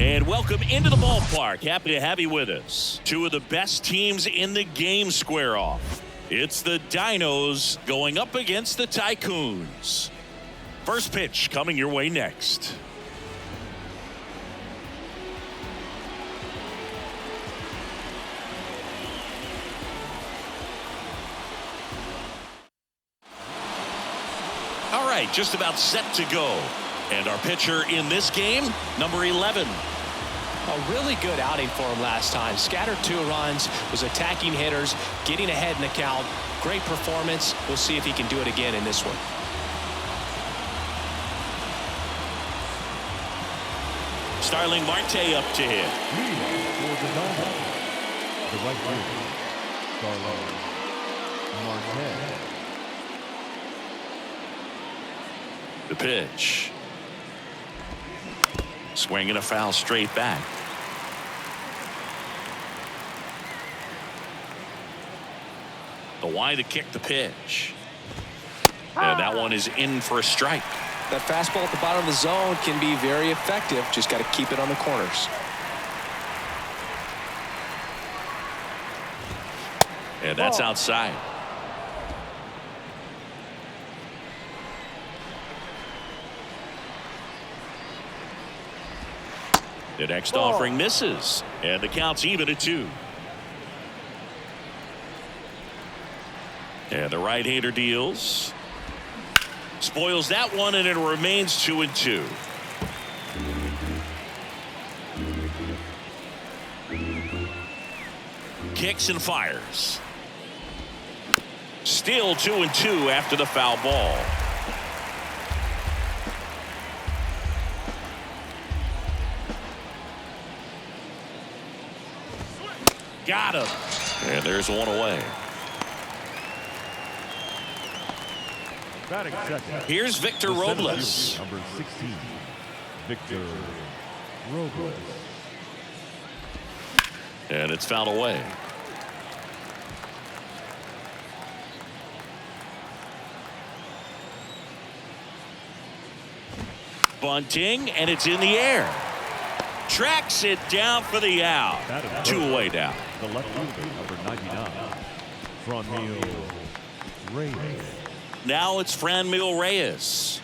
And welcome into the ballpark. Happy to have you with us. Two of the best teams in the game square off. It's the Dinos going up against the Tycoons. First pitch coming your way next. All right, just about set to go. And our pitcher in this game, number 11. A really good outing for him last time. Scattered 2 runs, was attacking hitters, getting ahead in the count. Great performance. We'll see if he can do it again in this one. Starling Marte up to hit. The right fielder, Starling Marte. The pitch. Swinging a foul straight back. The wide to kick the pitch. And that one is in for a strike. That fastball at the bottom of the zone can be very effective. Just got to keep it on the corners. And that's outside. The next offering misses, and the count's even at 2. And the right-hander deals. Spoils that one, and it remains 2-2. Kicks and fires. Still 2-2 after the foul ball. Got him. And there's one away. Batting second. Here's Victor Robles. Number 16, Victor Robles. And it's fouled away. Bunting, and it's in the air. Tracks it down for the out. 2-away down. The left fielder, number 99, Franmil Reyes. Now it's Franmil Reyes.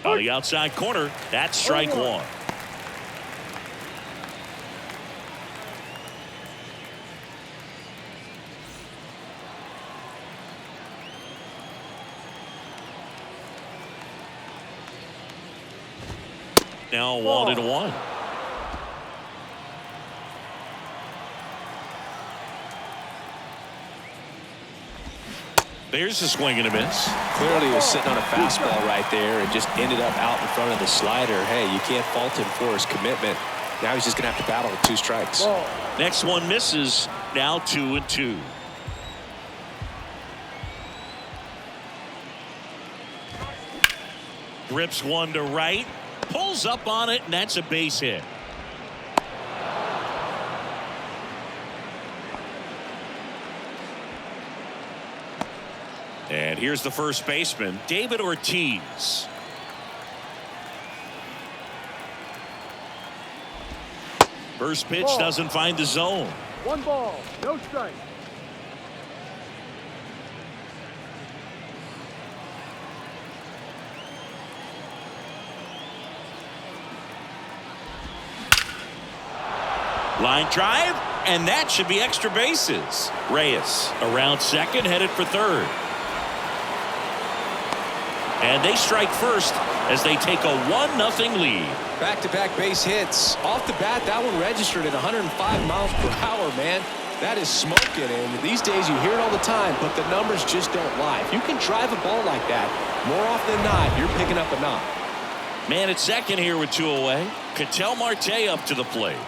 On the outside corner, that's strike 1. Now 1-1. There's a swing and a miss. Clearly he was sitting on a fastball right there and just ended up out in front of the slider. Hey, you can't fault him for his commitment. Now he's just going to have to battle with 2 strikes. Next one misses. Now 2-2. Rips one to right. Pulls up on it, and that's a base hit. And here's the first baseman, David Ortiz. First pitch doesn't find the zone. 1 ball, no strike. Line drive, and that should be extra bases. Reyes around second, headed for third. And they strike first as they take a 1-0 lead. Back-to-back base hits. Off the bat, that one registered at 105 miles per hour, man. That is smoking, and these days you hear it all the time, but the numbers just don't lie. If you can drive a ball like that, more often than not, you're picking up a knock. Man at second here with 2 away. Ketel Marte up to the plate.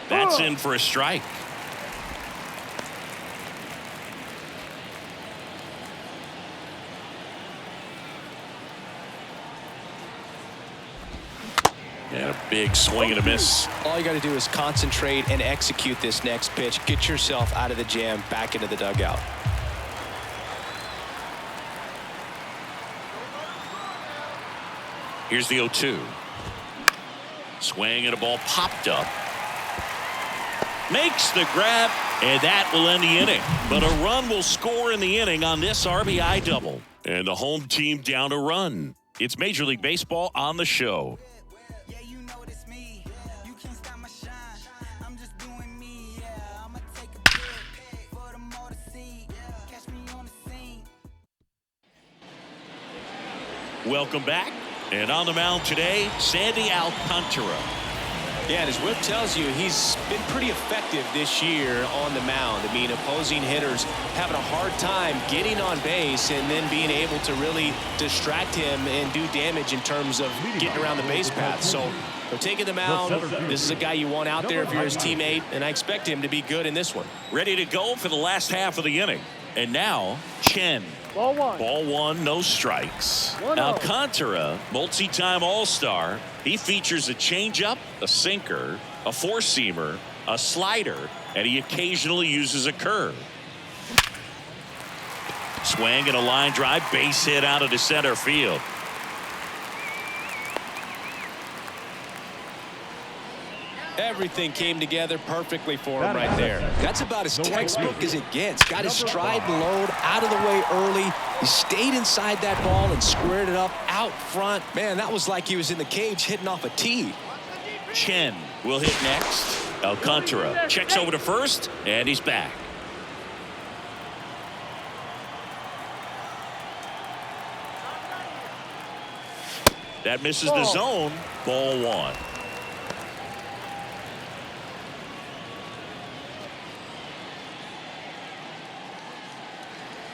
That's in for a strike. And a Big swing and a miss. All you got to do is concentrate and execute this next pitch. Get yourself out of the jam, back into the dugout. Here's the 0-2. Swing and a ball popped up. Makes the grab, and that will end the inning. But a run will score in the inning on this RBI double. And the home team down a run. It's Major League Baseball on the show. Welcome back. And on the mound today, Sandy Alcantara. Yeah, and his whip tells you he's been pretty effective this year on the mound. I mean, opposing hitters having a hard time getting on base and then being able to really distract him and do damage in terms of getting around the base path. So they're taking the mound. This is a guy you want out there if you're his teammate, and I expect him to be good in this one. Ready to go for the last half of the inning. And now, Chen. Ball one. Ball one, no strikes. Alcantara, multi-time All-Star. He features a changeup, a sinker, a four-seamer, a slider, and he occasionally uses a curve. Swing and a line drive, base hit out of the center field. Everything came together perfectly for him right there. That's about as textbook as it gets. Got his stride and load out of the way early. He stayed inside that ball and squared it up out front. Man, that was like he was in the cage hitting off a tee. Chen will hit next. Alcantara checks over to first, and he's back. That misses the zone. Ball one.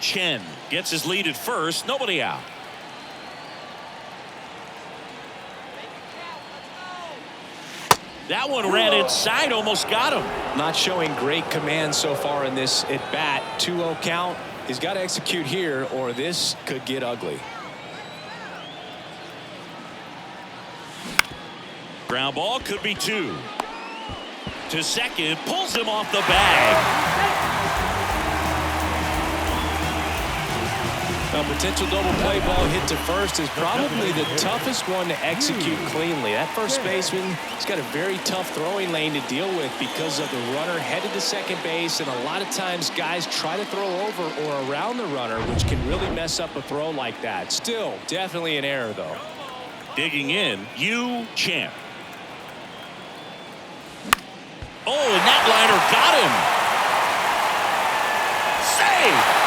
Chen gets his lead at first. Nobody out. That one ran inside, almost got him. Not showing great command so far in this at bat. 2-0 count. He's got to execute here or this could get ugly. Ground ball could be two. To second, pulls him off the bag. A potential double play ball hit to first is probably the toughest one to execute cleanly. That first baseman has got a very tough throwing lane to deal with because of the runner headed to second base, and a lot of times guys try to throw over or around the runner, which can really mess up a throw like that. Still, definitely an error, though. Digging in, Champ. Oh, and that liner got him. Save!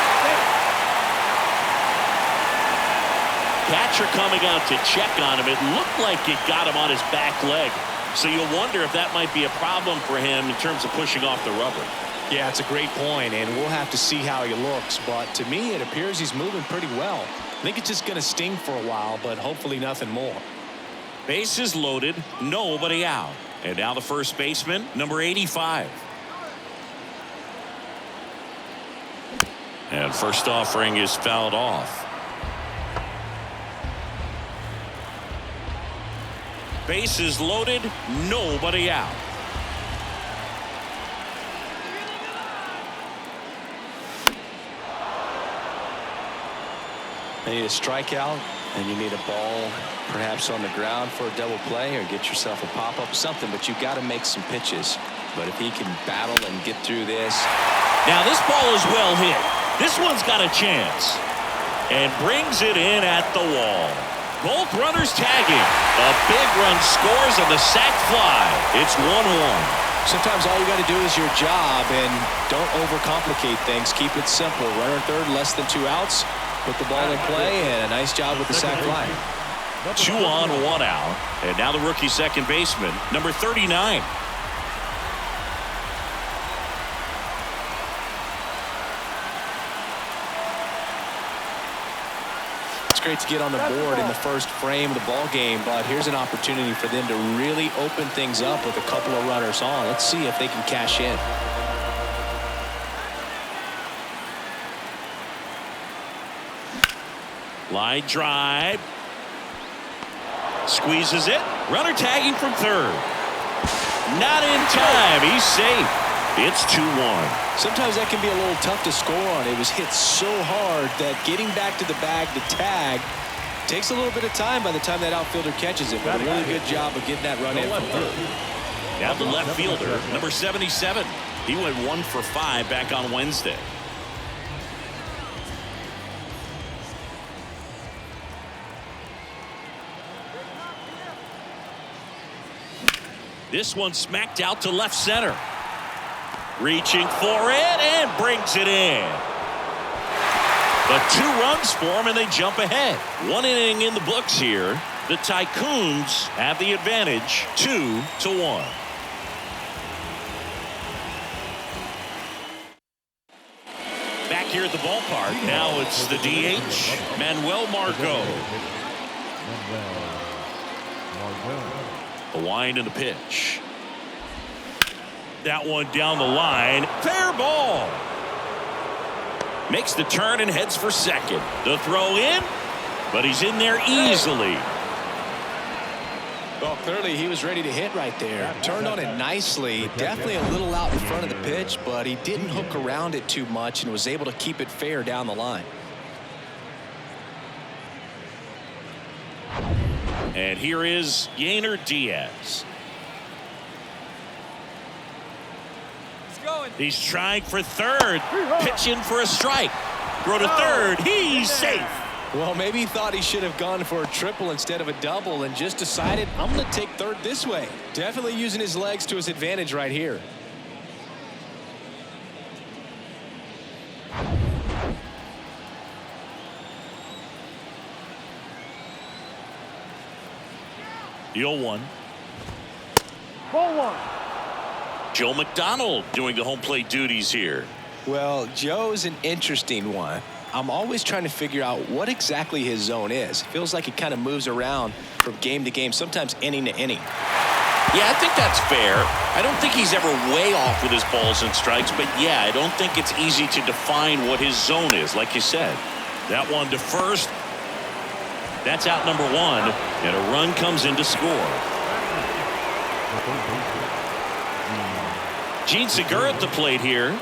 Catcher coming out to check on him. It looked like it got him on his back leg. So you'll wonder if that might be a problem for him in terms of pushing off the rubber. Yeah, it's a great point, and we'll have to see how he looks. But to me, it appears he's moving pretty well. I think it's just going to sting for a while, but hopefully nothing more. Bases loaded, nobody out. And now the first baseman, number 85. And first offering is fouled off. Bases loaded, nobody out. You need a strikeout, and you need a ball perhaps on the ground for a double play or get yourself a pop-up or something, but you got to make some pitches. But if he can battle and get through this. Now this ball is well hit. This one's got a chance. And brings it in at the wall. Both runners tagging. A big run scores on the sac fly. It's 1-1. Sometimes all you got to do is your job, and don't overcomplicate things. Keep it simple. Runner third, less than 2 outs. Put the ball in play, and a nice job with the sac fly. 2 on, 1 out. And now the rookie second baseman, number 39. It's great to get on the board in the first frame of the ball game, but here's an opportunity for them to really open things up with a couple of runners on. Let's see if they can cash in. Line drive. Squeezes it. Runner tagging from third. Not in time. He's safe. It's 2-1. Sometimes that can be a little tough to score on. It was hit so hard that getting back to the bag to tag takes a little bit of time by the time that outfielder catches it. But a really good job of getting that run in from third. Now the left fielder, number 77. He went 1 for 5 back on Wednesday. This one smacked out to left center. Reaching for it and brings it in. The 2 runs for him and they jump ahead. 1 inning in the books here. The Tycoons have the advantage 2-1. Back here at the ballpark. Now it's the DH, Manuel Margot. The wind and the pitch. That one down the line. Fair ball. Makes the turn and heads for second. The throw in, but he's in there easily. Well, clearly he was ready to hit right there. Turned on it nicely. Definitely a little out in front of the pitch, but he didn't hook around it too much and was able to keep it fair down the line. And here is Yainer Diaz. He's trying for third. Pitching for a strike. Throw to third. He's safe. Well, maybe he thought he should have gone for a triple instead of a double and just decided, I'm going to take third this way. Definitely using his legs to his advantage right here. The 0-1. Ball 1. Joe McDonald doing the home plate duties here. Well, Joe's an interesting one. I'm always trying to figure out what exactly his zone is. Feels like it kind of moves around from game to game, sometimes inning to inning. Yeah, I think that's fair. I don't think he's ever way off with his balls and strikes, but yeah, I don't think it's easy to define what his zone is, like you said. That one to first. That's out number 1, and a run comes in to score. Gene Segura at the plate here.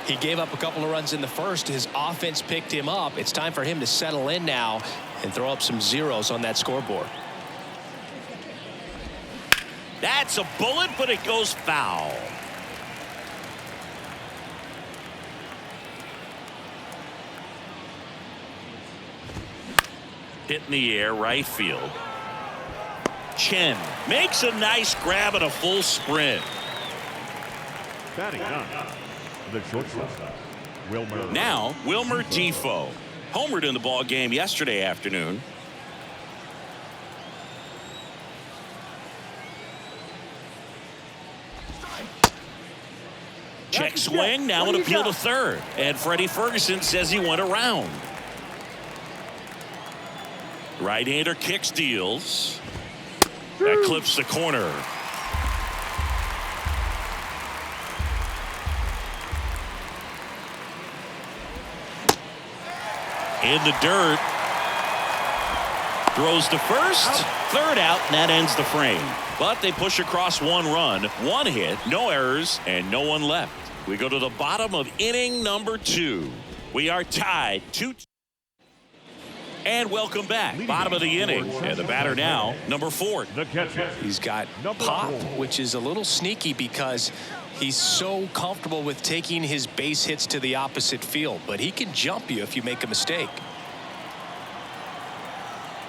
He gave up a couple of runs in the first. His offense picked him up. It's time for him to settle in now and throw up some zeros on that scoreboard. That's a bullet, but it goes foul. Hit in the air, right field. Chen makes a nice grab and a full sprint. Batting ninth, the shortstop, Wilmer. Now, Wilmer Defoe. Homered in the ball game yesterday afternoon. Check swing, now an appeal to third. And Freddie Ferguson says he went around. Right-hander kicks, deals. That clips the corner. In the dirt. Throws to first. Third out, and that ends the frame. But they push across 1 run, 1 hit, no errors, and no one left. We go to the bottom of inning number 2. We are tied 2-2. And welcome back. Bottom of the inning. And the batter now, number 4. The catcher. He's got pop, which is a little sneaky because he's so comfortable with taking his base hits to the opposite field. But he can jump you if you make a mistake.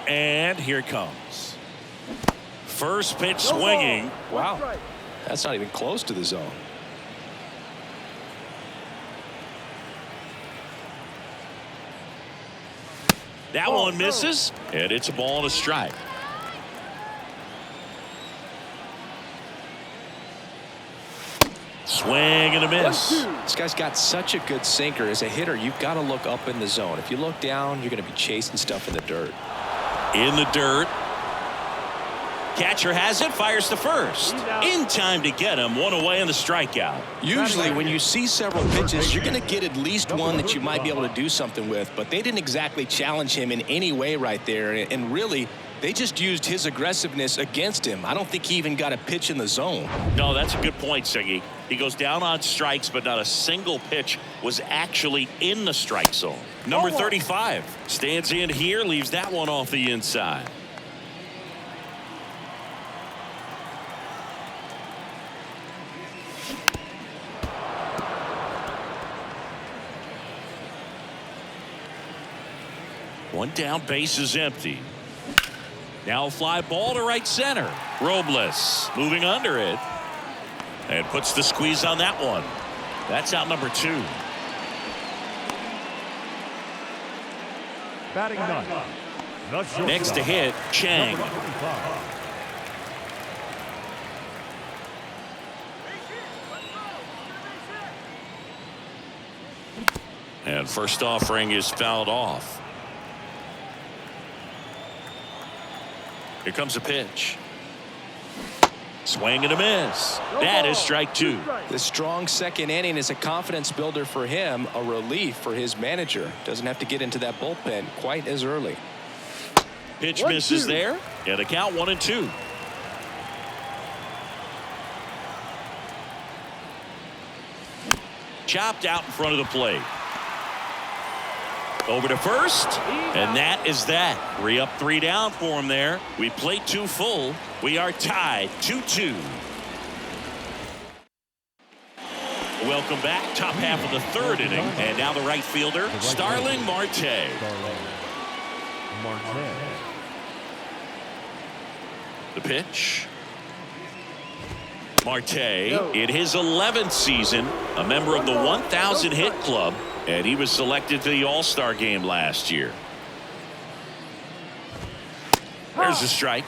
And here it comes. First pitch swinging. Wow. That's not even close to the zone. That one misses, and it's a ball and a strike. Swing and a miss. This guy's got such a good sinker. As a hitter, you've got to look up in the zone. If you look down, you're going to be chasing stuff in the dirt. In the dirt. Catcher has it, fires to first. In time to get him, 1 away on the strikeout. Usually when you see several pitches, you're going to get at least one that you might be able to do something with, but they didn't exactly challenge him in any way right there, and really They just used his aggressiveness against him. I don't think he even got a pitch in the zone. No, that's a good point, Siggy. He goes down on strikes, but not a single pitch was actually in the strike zone. Number 35 stands in here, leaves that one off the inside. One down, base is empty. Now a fly ball to right center. Robles moving under it and puts the squeeze on that one. That's out number 2. Batting ninth. The shortstop, Next to hit, Chang. number 25. And first offering is fouled off. Here comes a pitch. Swing and a miss. That is strike 2. The strong second inning is a confidence builder for him, a relief for his manager. Doesn't have to get into that bullpen quite as early. Pitch misses there. And the count 1-2. Chopped out in front of the plate. Over to first, and that is that. 3 up, 3 down for him there. We played 2 full. We are tied 2-2. Welcome back. Top half of the 3rd inning, and now the right fielder, Starling Marte. The pitch. Marte in his 11th season, a member of the 1,000 hit club. And he was selected to the All-Star game last year. There's a strike.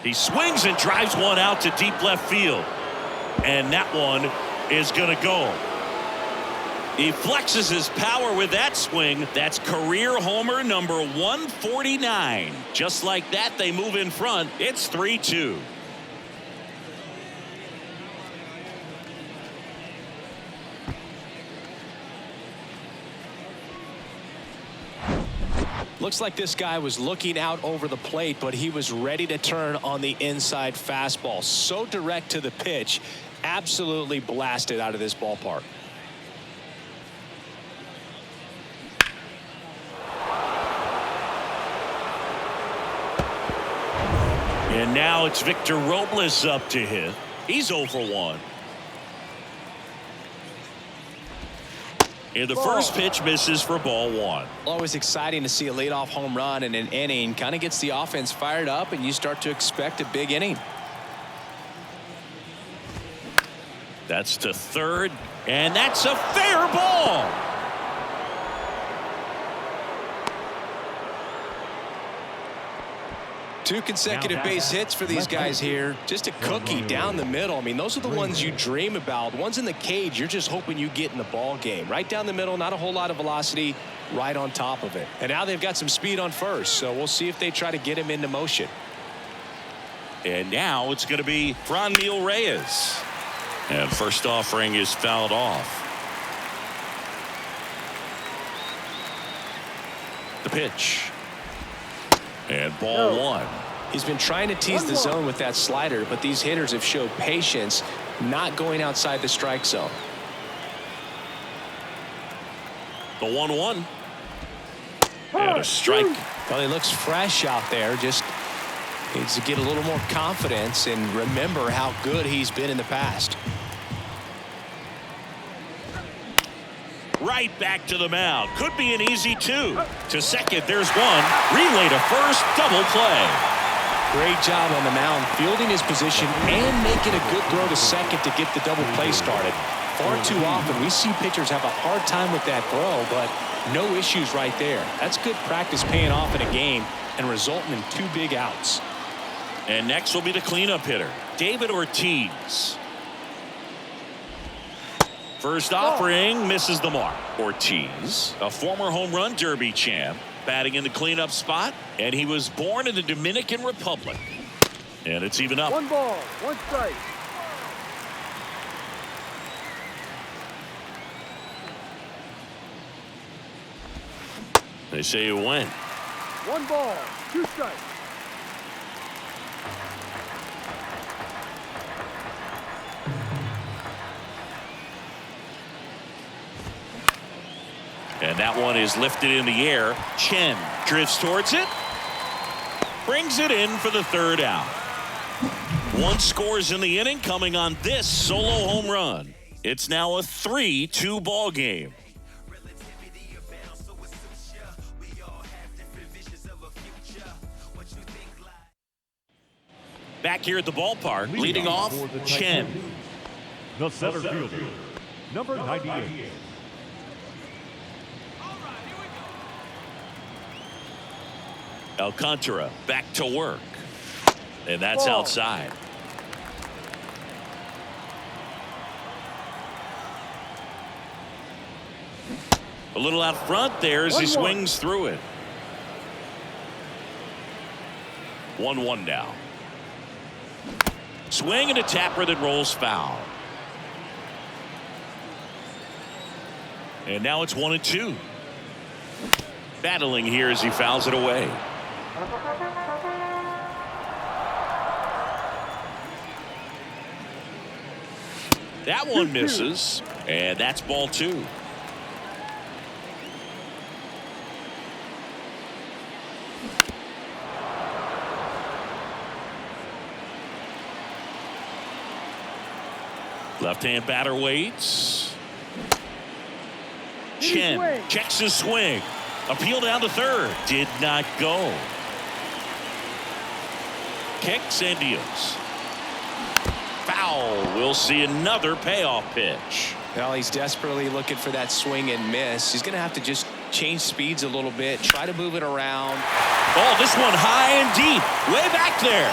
He swings and drives one out to deep left field. And that one is going to go. He flexes his power with that swing. That's career homer number 149. Just like that, they move in front. It's 3-2. Looks like this guy was looking out over the plate, but he was ready to turn on the inside fastball. So direct to the pitch. Absolutely blasted out of this ballpark. And now it's Victor Robles up to hit. He's 0 for 1. And the first pitch misses for ball 1. Always exciting to see a leadoff home run in an inning. Kind of gets the offense fired up, and you start to expect a big inning. That's to third, and that's a fair ball. Two consecutive base hits for these guys here. Just a cookie down the middle. I mean, those are the ones you dream about. Ones in the cage, you're just hoping you get in the ball game. Right down the middle, not a whole lot of velocity, right on top of it. And now they've got some speed on first, so we'll see if they try to get him into motion. And now it's going to be Franmil Reyes. And first offering is fouled off. The pitch. And ball 1. He's been trying to tease the zone with that slider, but these hitters have showed patience, not going outside the strike zone. The 1-1. And a strike. Well, he looks fresh out there. Just needs to get a little more confidence and remember how good he's been in the past. Right back to the mound. Could be an easy 2. To second, there's 1. Relay to first, double play. Great job on the mound, fielding his position and making a good throw to second to get the double play started. Far too often we see pitchers have a hard time with that throw, but no issues right there. That's good practice paying off in a game and resulting in 2 big outs. And next will be the cleanup hitter, David Ortiz. First offering misses the mark. Ortiz, a former home run derby champ, batting in the cleanup spot, and he was born in the Dominican Republic. And it's even up. 1 ball, 1 strike. They say you win. 1 ball, 2 strikes. And that one is lifted in the air. Chen drifts towards it. Brings it in for the 3rd out. 1 scores in the inning coming on this solo home run. It's now a 3-2 ball game. Back here at the ballpark, leading off, Chen. The center fielder, number 98. Alcantara back to work. And that's outside. A little out front there as he swings through it. 1-1 now. Swing and a tapper that rolls foul. And now it's 1-2. Battling here as he fouls it away. That one misses, and that's ball 2. Left-hand batter waits. Chen checks his swing. Appeal down to 3rd. Did not go. Kicks and deals. Foul. We'll see another payoff pitch. Well, he's desperately looking for that swing and miss. He's going to have to just change speeds a little bit, try to move it around. Oh, this one high and deep. Way back there.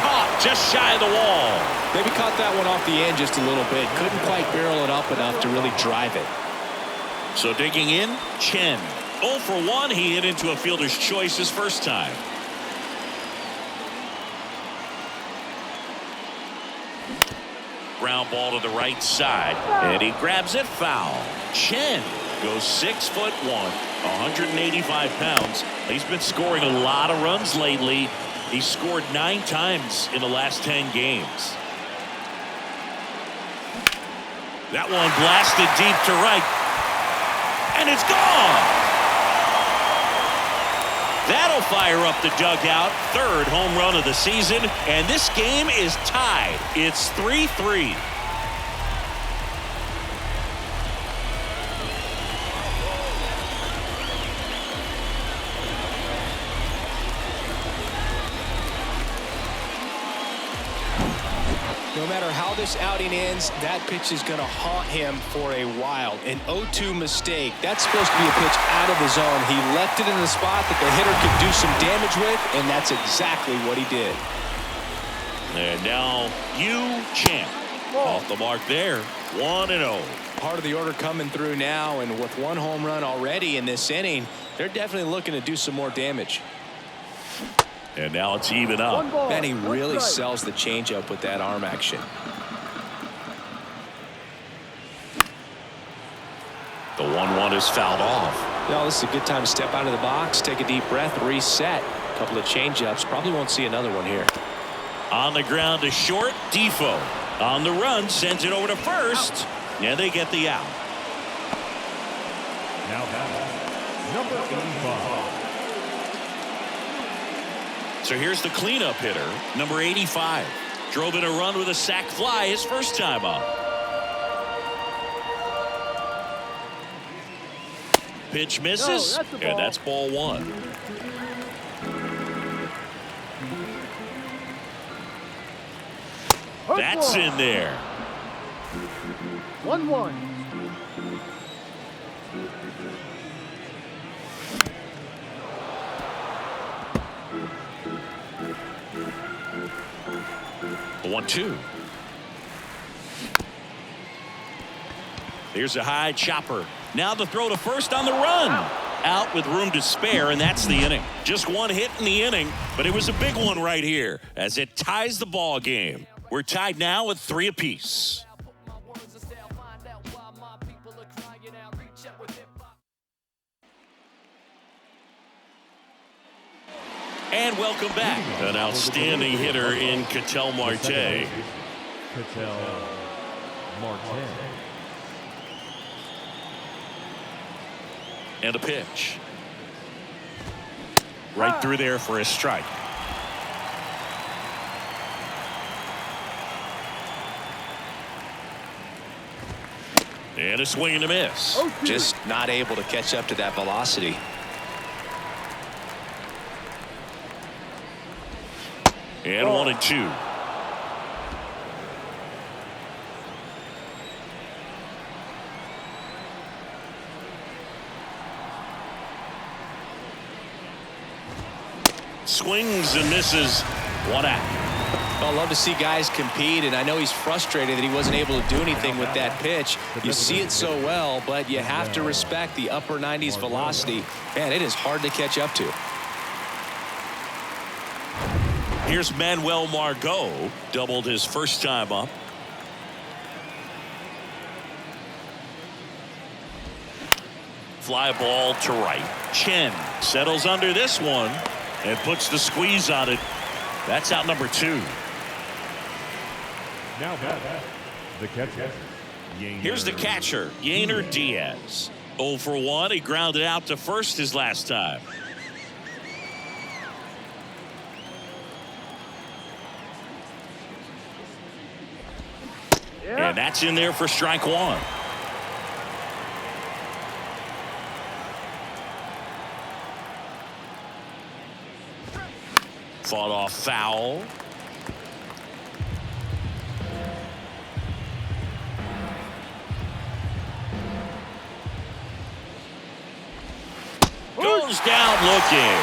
Caught just shy of the wall. Maybe caught that one off the end just a little bit. Couldn't quite barrel it up enough to really drive it. So digging in, Chen. 0 for 1. He hit into a fielder's choice his first time. Ground ball to the right side, and he grabs it foul. Chen goes 6'1", 185 pounds. He's been scoring a lot of runs lately. He scored 9 times in the last 10 games. That one blasted deep to right, and it's gone. That'll fire up the dugout. 3rd home run of the season, and this game is tied. It's 3-3. No matter how this outing ends, that pitch is going to haunt him for a while. An 0-2 mistake. That's supposed to be a pitch out of the zone. He left it in the spot that the hitter could do some damage with, and that's exactly what he did. And now Chen off the mark there. 1-0. Part of the order coming through now, and with 1 home run already in this inning, they're definitely looking to do some more damage. And now it's even up. Man, he really sells the changeup with that arm action. The 1-1 is fouled off. Well, this is a good time to step out of the box, take a deep breath, reset. A couple of changeups. Probably won't see another one here. On the ground to short, Defoe. On the run, sends it over to first. And they get the out. Now batting, number 85. So here's the cleanup hitter, number 85. Drove in a run with a sac fly his first time up. Pitch misses, and that's ball 1. That's in there. 1-1. The 1-2. Here's a high chopper. Now the throw to first on the run. Out with room to spare, and that's the inning. Just 1 hit in the inning, but it was a big one right here as it ties the ball game. We're tied now at 3 apiece. And welcome back. An outstanding hitter in Ketel Marte. Ketel Marte. And a pitch. Right through there for a strike. And a swing and a miss. Just not able to catch up to that velocity. And 1-2. Swings and misses. One out. I love to see guys compete, and I know he's frustrated that he wasn't able to do anything with that pitch. You see it so well, but you have to respect the upper 90s velocity. Man, it is hard to catch up to. Here's Manuel Margot, doubled his first time up. Fly ball to right. Chen settles under this one and puts the squeeze on it. That's out number 2. Now back, the catcher. Here's the catcher, Yainer Diaz. 0 for 1. He grounded out to first his last time. And that's in there for strike 1. Fought off foul. Goes down looking.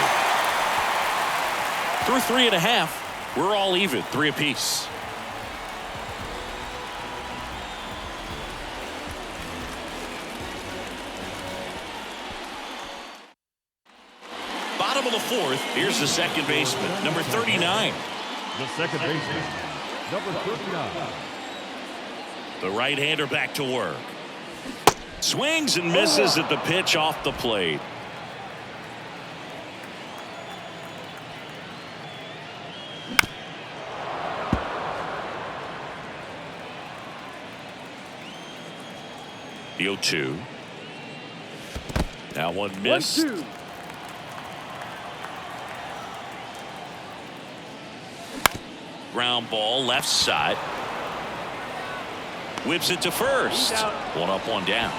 Through 3.5. We're all even, 3 apiece. Bottom of the 4th. Here's the second baseman, number 39. The second baseman, number 39. The right-hander back to work. Swings and misses at the pitch off the plate. The 0-2. Now one missed. 1-2. Ground ball left side. Whips it to first. One up, one down.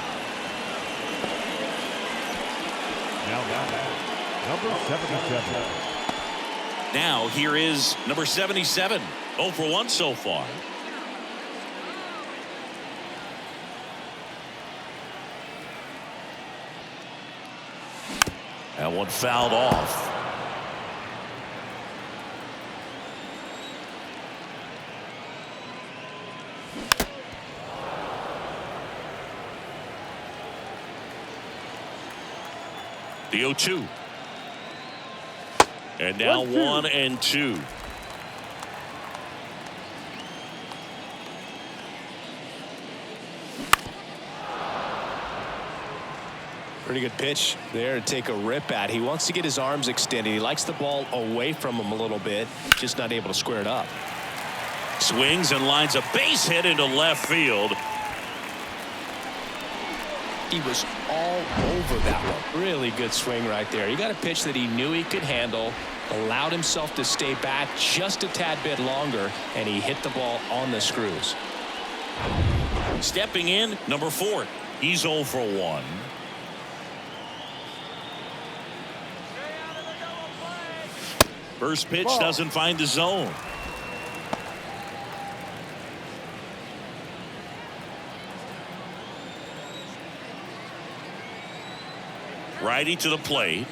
Now back, number 77. Now here is number 77. 0 for 1 so far. That one fouled off. The 0-2. And now 1-2. Pretty good pitch there to take a rip at. He wants to get his arms extended. He likes the ball away from him a little bit, just not able to square it up. Swings and lines a base hit into left field. He was all over that one. Really good swing right there. He got a pitch that he knew he could handle, allowed himself to stay back just a tad bit longer, and he hit the ball on the screws. Stepping in, number 4. He's 0 for 1. First pitch doesn't find the zone. Righty to the plate.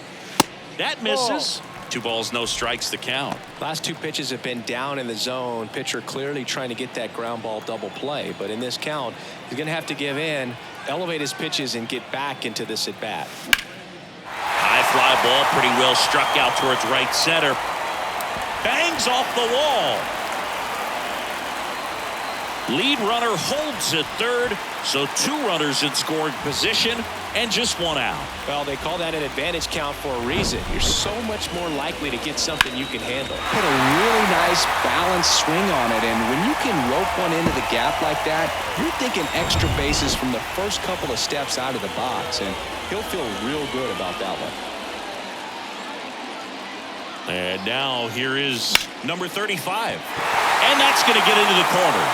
That misses. 2 balls, no strikes to count. Last 2 pitches have been down in the zone. Pitcher clearly trying to get that ground ball double play. But in this count, he's going to have to give in, elevate his pitches, and get back into this at bat. High fly ball, pretty well struck out towards right center. Bangs off the wall. Lead runner holds at third, so 2 runners in scoring position. and just one out. Well, they call that an advantage count for a reason. You're so much more likely to get something you can handle. Put a really nice balanced swing on it, and when you can rope one into the gap like that, you're thinking extra bases from the first couple of steps out of the box, and he'll feel real good about that one. And now here is number 35. And that's going to get into the corner.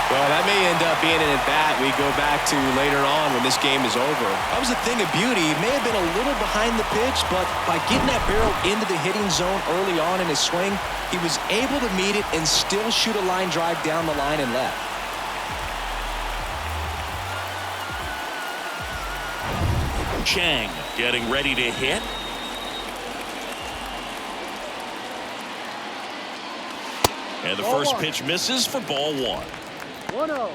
Well, that may end up being an at-bat we go back to later on when this game is over. That was a thing of beauty. He may have been a little behind the pitch, but by getting that barrel into the hitting zone early on in his swing, he was able to meet it and still shoot a line drive down the line and left. Chang getting ready to hit. And the first pitch misses for ball one. 1-0.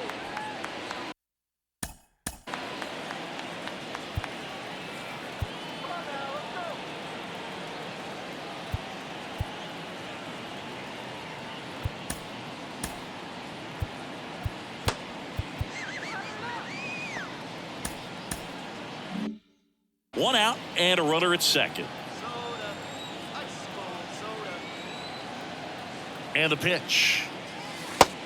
One out and a runner at second. And the pitch.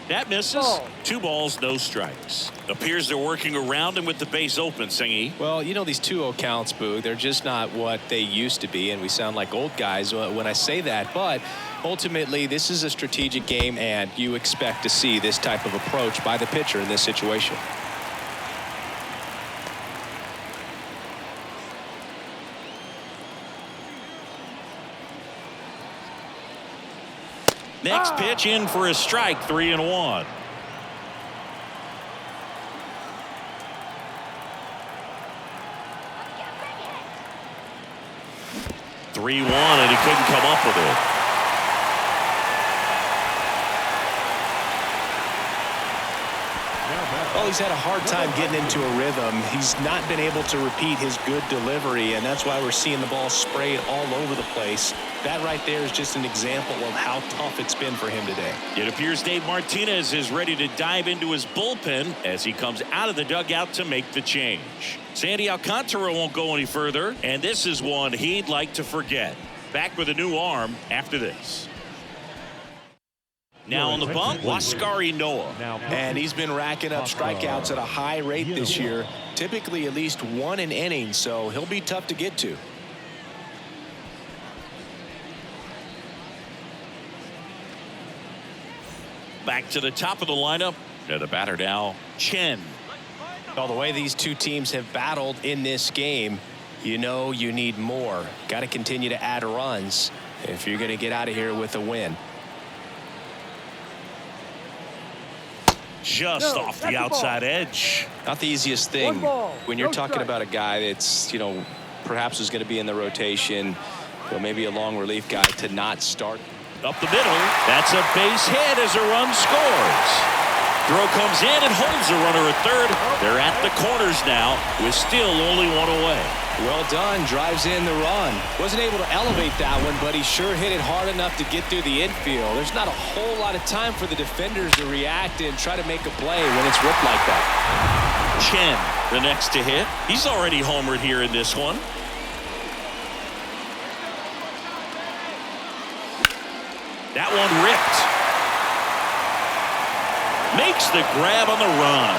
That misses. Ball. 2 balls, no strikes. Appears they're working around him with the base open, Singy. Well, you know, these 2-0 counts, Boo, they're just not what they used to be, and we sound like old guys when I say that. But ultimately, this is a strategic game, and you expect to see this type of approach by the pitcher in this situation. Next pitch in for a strike, 3-1. And he couldn't come up with it. Well, he's had a hard time getting into a rhythm. He's not been able to repeat his good delivery, and that's why we're seeing the ball sprayed all over the place. That right there is just an example of how tough it's been for him today. It appears Dave Martinez is ready to dive into his bullpen as he comes out of the dugout to make the change. Sandy Alcantara won't go any further, and this is one he'd like to forget. Back with a new arm after this. Now on the bump, Waskari Noah. And he's been racking up strikeouts at a high rate this year, typically at least 1 an inning, so he'll be tough to get to. Back to the top of the lineup. And the batter now, Chen. Well, the way these two teams have battled in this game, you know you need more. Got to continue to add runs if you're going to get out of here with a win. Just off the outside edge. Not the easiest thing when you're talking about a guy that's, you know, perhaps is going to be in the rotation, or maybe a long relief guy, to not start. Up the middle. That's a base hit as a run scores. Throw comes in and holds the runner at third. They're at the corners now with still only 1 away. Well done. Drives in the run. Wasn't able to elevate that one, but he sure hit it hard enough to get through the infield. There's not a whole lot of time for the defenders to react and try to make a play when it's ripped like that. Chen, the next to hit. He's already homered here in this one. That one ripped. Makes the grab on the run.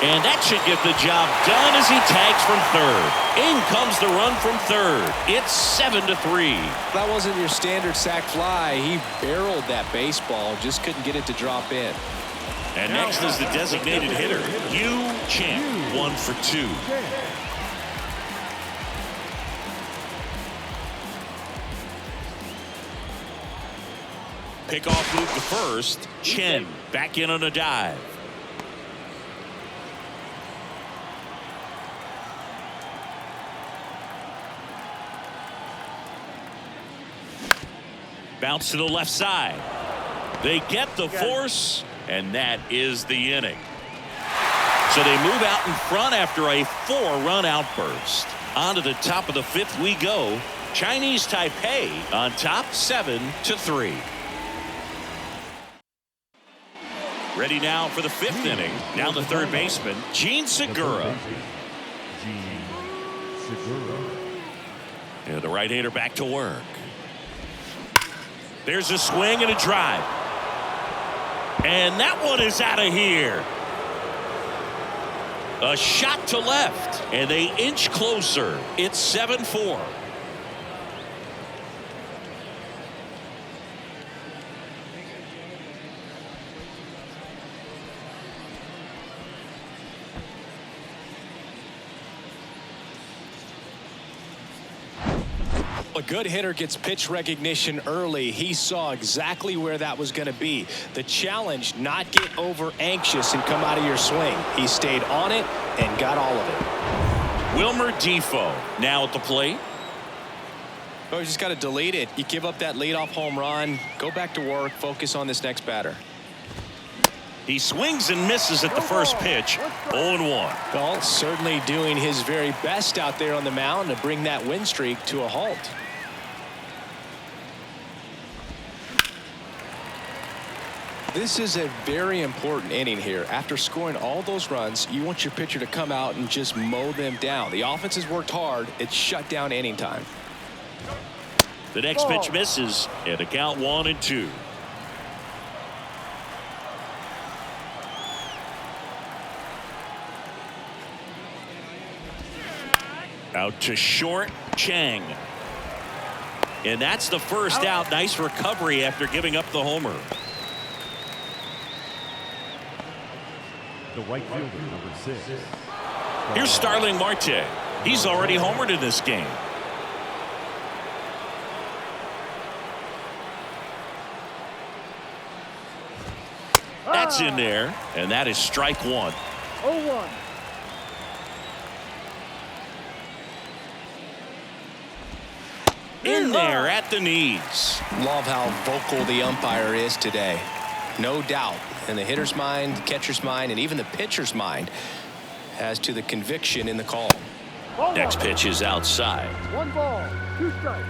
And that should get the job done as he tags from third. In comes the run from third. It's 7-3. That wasn't your standard sac fly. He barreled that baseball, just couldn't get it to drop in. And next is the designated hitter, Yu Chen, 1 for 2. Pickoff move to first. Chen back in on a dive. Bounce to the left side. They get the force, and that is the inning. So they move out in front after a 4-run outburst. On to the top of the 5th we go. Chinese Taipei on top 7-3. Ready now for the 5th inning. Now the third baseman, Gene Segura. Gene Segura. And the right-hander back to work. There's a swing and a drive. And that one is out of here. A shot to left, and they inch closer. It's 7-4. A good hitter gets pitch recognition early. He saw exactly where that was going to be. The challenge, not get over anxious and come out of your swing. He stayed on it and got all of it. Wilmer Defoe now at the plate. Oh, you just got to delete it. You give up that leadoff home run, go back to work, focus on this next batter. He swings and misses at the first pitch. 0-1. Well, certainly doing his very best out there on the mound to bring that win streak to a halt. This is a very important inning here. After scoring all those runs, you want your pitcher to come out and just mow them down. The offense has worked hard. It's shut down inning time. The next pitch misses, and a count 1-2. Out to short, Chang. And that's the first out. Nice recovery after giving up the homer. The right fielder, number 6. Here's Starling Marte. He's already homered in this game. That's in there, and that is strike 1. 0-1. In there at the knees. Love how vocal the umpire is today. No doubt in the hitter's mind, catcher's mind, and even the pitcher's mind as to the conviction in the call. Next pitch is outside. 1 ball, 2 strikes.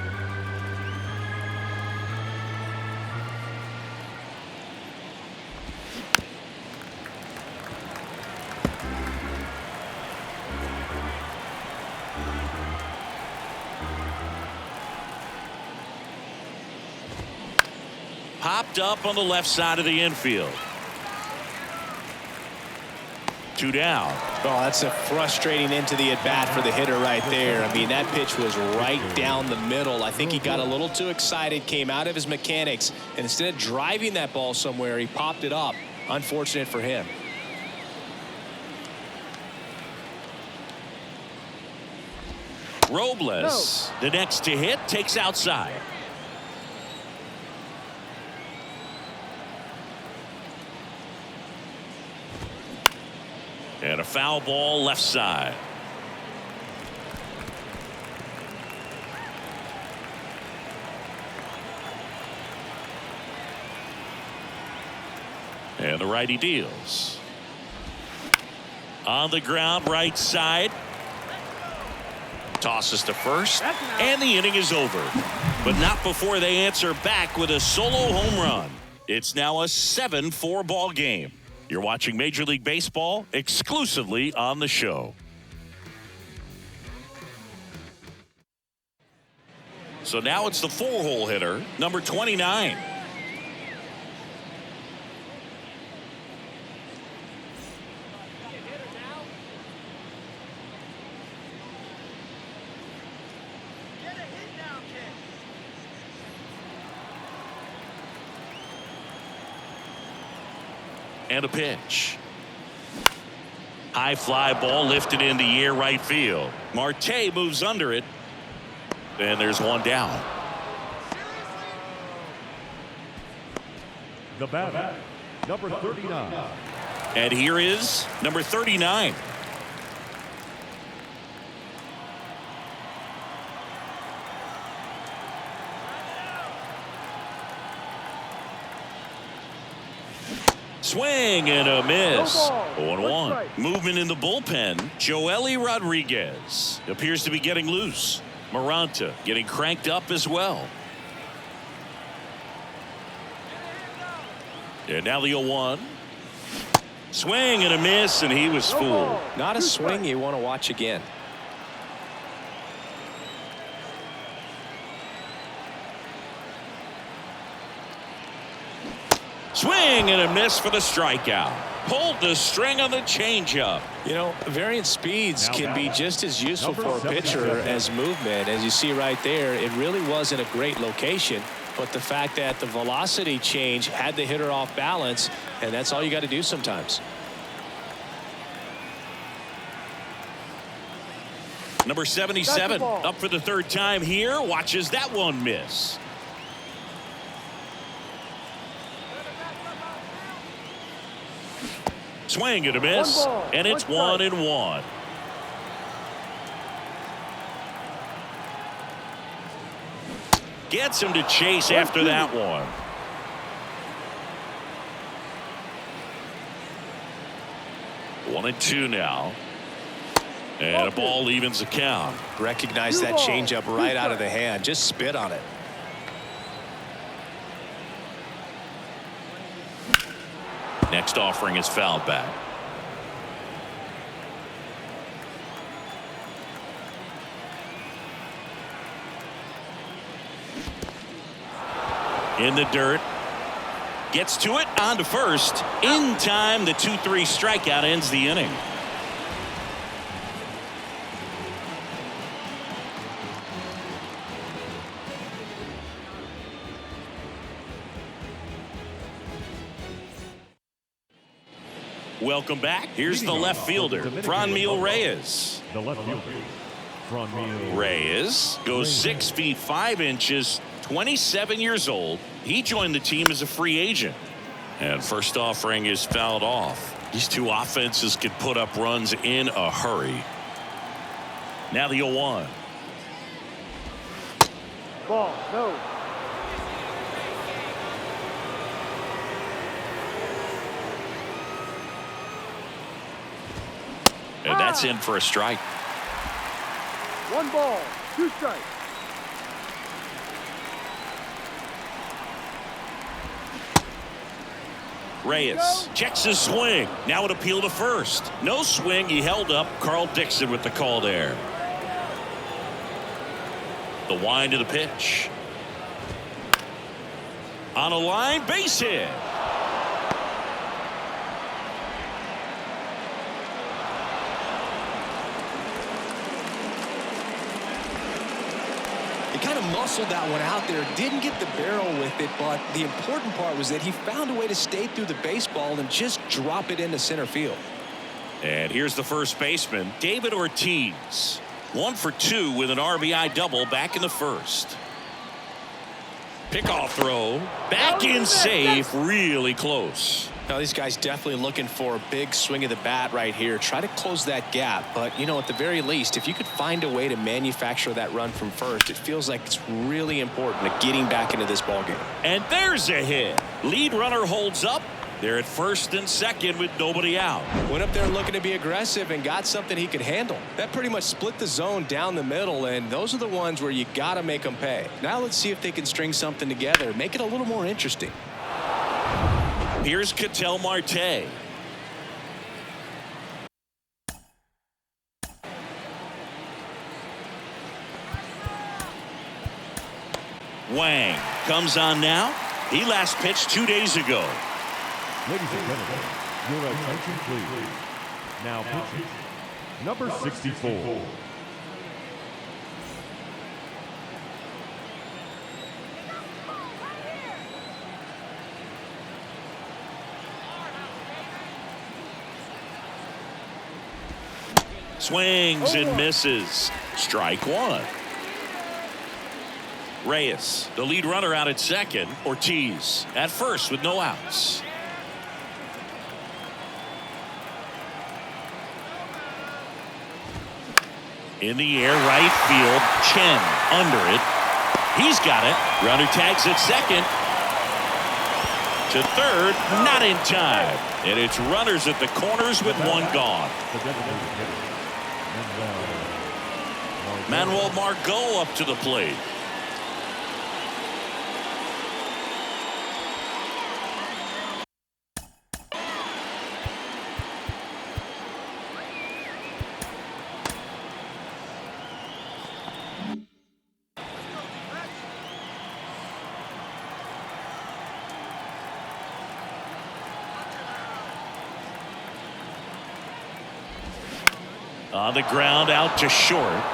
Popped up on the left side of the infield. 2 down. Oh, that's a frustrating into the at-bat for the hitter right there. I mean, that pitch was right down the middle. I think he got a little too excited, came out of his mechanics, and instead of driving that ball somewhere, he popped it up. Unfortunate for him. Robles, the next to hit, takes outside. And a foul ball left side. And the righty deals. On the ground, right side. Tosses to first, and the inning is over. But not before they answer back with a solo home run. It's now a 7-4 ball game. You're watching Major League Baseball exclusively on the show. So now it's the 4-hole hitter, number 29. And a pitch. High fly ball lifted in the air right field. Marte moves under it. And there's one down. The batter, number 39. And here is number 39. Swing and a miss. 0-1. Movement in the bullpen. Joely Rodriguez appears to be getting loose. Maranta getting cranked up as well. And now the 0-1. Swing and a miss, and he was fooled. Not a swing you want to watch again. Swing and a miss for the strikeout. Pulled the string on the changeup. You know, variant speeds can be just as useful for a pitcher as movement. As you see right there, it really wasn't a great location, but the fact that the velocity change had the hitter off balance, and that's all you got to do sometimes. Number 77 up for the third time here. Watches that one miss. Swing and a miss, and it's 1-1. Gets him to chase after that one. One and two now. And a ball evens the count. Recognize that changeup right out of the hand. Just spit on it. Next offering is fouled back. In the dirt. Gets to it, on to first. In time, the 2-3 strikeout ends the inning. Welcome back. Here's the left fielder, Franmil Reyes. The left fielder, Franmil Reyes goes 6 feet 5 inches, 27 years old. He joined the team as a free agent. And first offering is fouled off. These two offenses could put up runs in a hurry. Now the 0-1. Ball, no. And that's in for a strike. 1 ball, 2 strikes. Reyes checks his swing. Now an appeal to first. No swing. He held up. Carl Dixon with the call there. The wind of the pitch. On a line, base hit. He kind of muscled that one out there, didn't get the barrel with it, but the important part was that he found a way to stay through the baseball and just drop it into center field. And here's the first baseman, David Ortiz. 1 for 2 with an RBI double back in the first. Pickoff throw. Back in safe. Really close. Now these guys definitely looking for a big swing of the bat right here. Try to close that gap. But, you know, at the very least, if you could find a way to manufacture that run from first, it feels like it's really important to getting back into this ballgame. And there's a hit. Lead runner holds up. They're at first and second with nobody out. Went up there looking to be aggressive and got something he could handle. That pretty much split the zone down the middle, and those are the ones where you got to make them pay. Now let's see if they can string something together, make it a little more interesting. Here's Ketel Marte. Wang comes on now. He last pitched 2 days ago. Ladies and gentlemen, your attention please. Now pitching, number 64. Swings and misses. Strike one. Reyes, the lead runner, out at second. Ortiz at first with no outs. In the air, right field. Chen under it. He's got it. Runner tags at second. To third, not in time. And it's runners at the corners with one gone. Manuel Margot up to the plate. On the ground, out to short.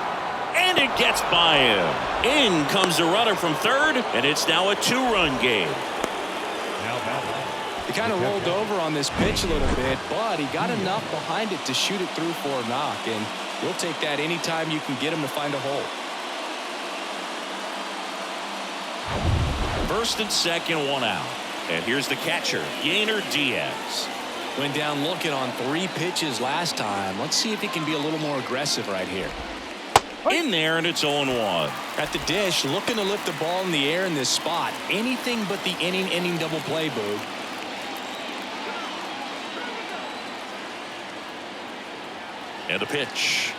And it gets by him. In comes the runner from third, and it's now a 2-run game. He kind of rolled over on this pitch a little bit, but he got enough behind it to shoot it through for a knock, and you'll take that anytime you can get him to find a hole. First and second, 1 out. And here's the catcher, Yainer Diaz. Went down looking on 3 pitches last time. Let's see if he can be a little more aggressive right here. In there, and it's 0-1. At the dish, looking to lift the ball in the air in this spot. Anything but the inning double play, Boog. And the pitch.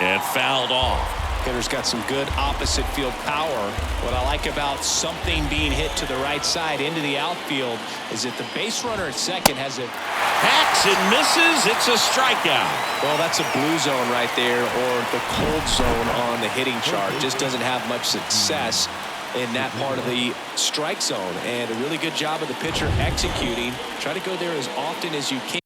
And fouled off. Hitter's got some good opposite field power. What I like about something being hit to the right side into the outfield is that the base runner at second has a hacks and misses. It's a strikeout. Well, that's a blue zone right there, or the cold zone on the hitting chart. Just doesn't have much success in that part of the strike zone. And a really good job of the pitcher executing. Try to go there as often as you can.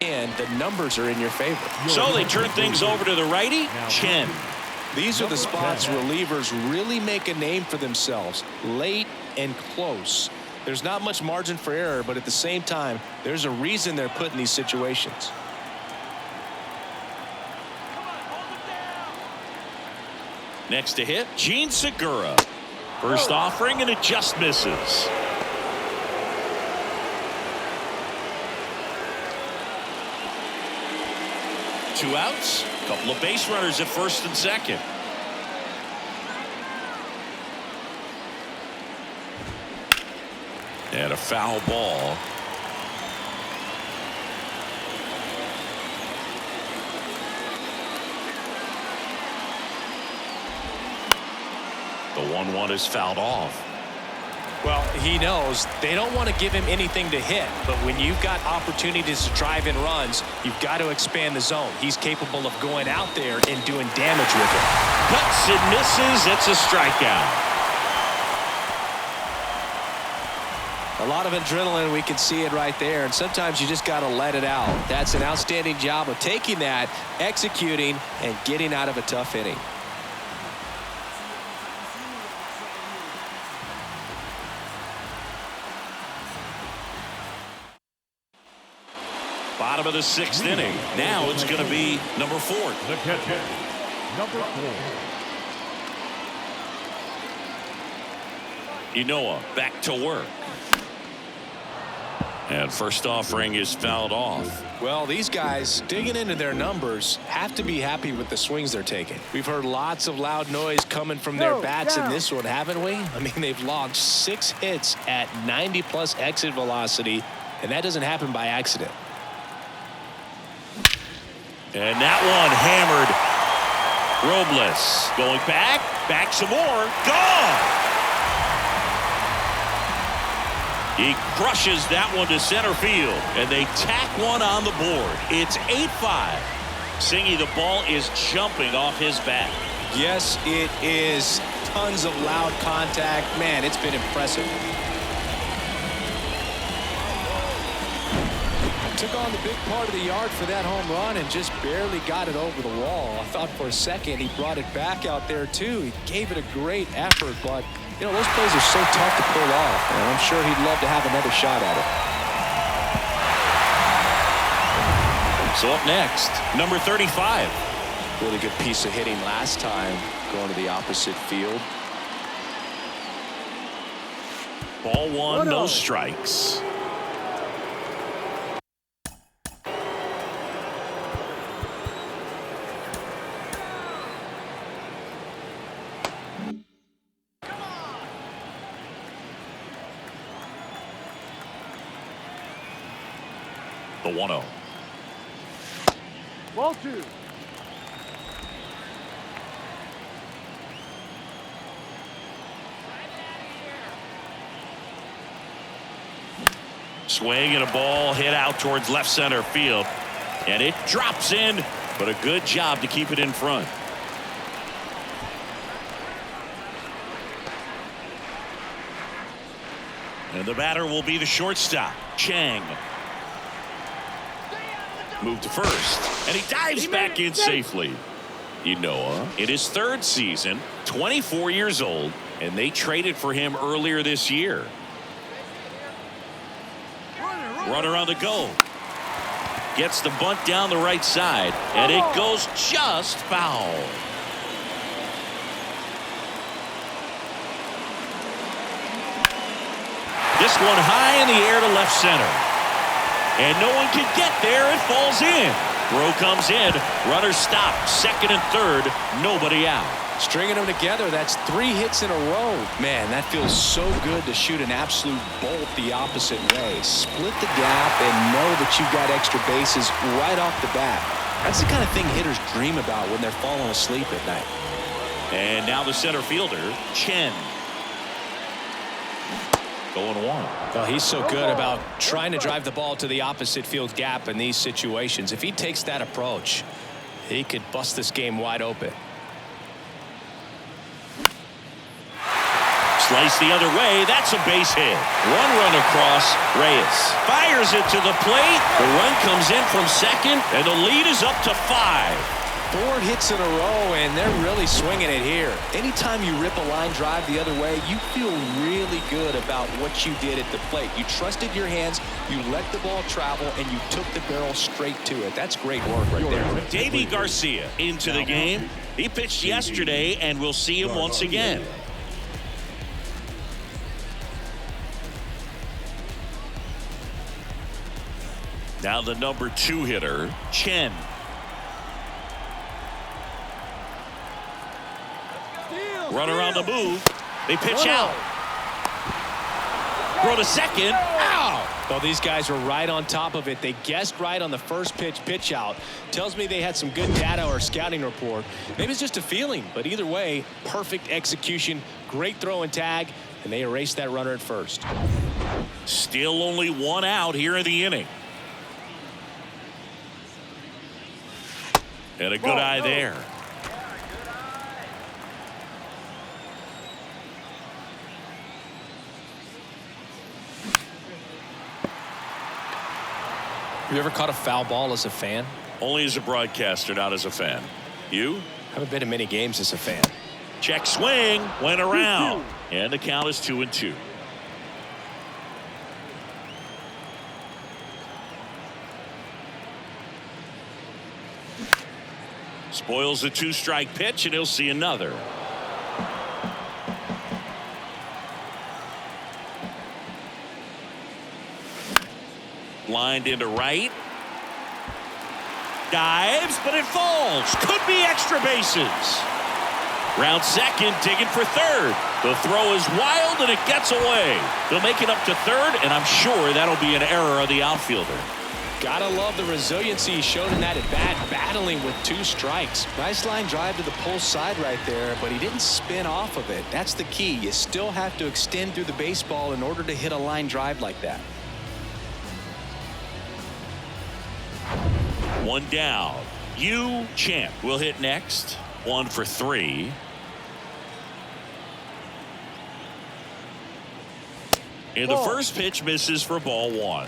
And the numbers are in your favor. So they turn things over to the righty, Chen. These are the spots relievers really make a name for themselves, late and close. There's not much margin for error, but at the same time, there's a reason they're put in these situations. Next to hit, Gene Segura. First offering, and it just misses. Two outs, couple of base runners at first and second. And a foul ball. The 1-1 is fouled off. Well, he knows they don't want to give him anything to hit, but when you've got opportunities to drive in runs, you've got to expand the zone. He's capable of going out there and doing damage with it. Cuts and misses. It's a strikeout. A lot of adrenaline, we can see it right there, and sometimes you just got to let it out. That's an outstanding job of taking that, executing, and getting out of a tough inning. Bottom of the 6th inning. Now it's going to be number 4. The catcher, number 4. Inoa back to work. And first offering is fouled off. Well, these guys digging into their numbers have to be happy with the swings they're taking. We've heard lots of loud noise coming from their bats in this one, haven't we? I mean, they've launched 6 hits at 90+ exit velocity, and that doesn't happen by accident. And that one hammered. Robles going back some more, gone. He crushes that one to center field, and they tack one on the board. It's 8-5. Singy, the ball is jumping off his bat. Yes, it is. Tons of loud contact. Man, it's been impressive. Took on the big part of the yard for that home run and just barely got it over the wall. I thought for a second he brought it back out there too. He gave it a great effort, but you know, those plays are so tough to pull off, and I'm sure he'd love to have another shot at it. So up next, number 35. Really good piece of hitting last time, going to the opposite field. Ball 1, no strikes. The 1-0. Ball 2. Swing and a ball hit out towards left center field. And it drops in, but a good job to keep it in front. And And the batter will be the shortstop, Chang. Move to first, and he dives back in safely. Ynoa, in his third season, 24 years old, and they traded for him earlier this year. Runner on the go. Gets the bunt down the right side, and it goes just foul. This one high in the air to left center. And no one can get there. It falls in. Throw comes in. Runner stopped. Second and third. Nobody out. Stringing them together, that's 3 hits in a row. Man, that feels so good to shoot an absolute bolt the opposite way. Split the gap and know that you've got extra bases right off the bat. That's the kind of thing hitters dream about when they're falling asleep at night. And now the center fielder, Chen. Going one. Well, he's so good about trying to drive the ball to the opposite field gap in these situations. If he takes that approach, he could bust this game wide open. Slice the other way. That's a base hit. One run across. Reyes fires it to the plate. The run comes in from second, and the lead is up to 5. 4 hits in a row, and they're really swinging it here. Anytime you rip a line drive the other way, you feel really good about what you did at the plate. You trusted your hands, you let the ball travel, and you took the barrel straight to it. That's great work right there. Davey Garcia into the game. He pitched yesterday, and we'll see him once again. Now the number 2 hitter, Chen. Runner on the move. They pitch out. Throw to second. Out. Well, these guys were right on top of it. They guessed right on the first pitch out. Tells me they had some good data or scouting report. Maybe it's just a feeling, but either way, perfect execution, great throw and tag, and they erased that runner at first. Still only 1 out here in the inning. And a good eye there. Have you ever caught a foul ball as a fan? Only as a broadcaster, not as a fan. You? Haven't been to many games as a fan. Check swing. Went around. And the count is 2-2. Spoils the 2-strike pitch, and he'll see another. Lined into right. Dives, but it falls. Could be extra bases. Round second, digging for third. The throw is wild, and it gets away. They'll make it up to third, and I'm sure that'll be an error of the outfielder. Gotta love the resiliency he showed in that at bat, battling with 2 strikes. Nice line drive to the pull side right there, but he didn't spin off of it. That's the key. You still have to extend through the baseball in order to hit a line drive like that. 1 down. Yu Champ will hit next. 1 for 3. And the first pitch misses for ball 1.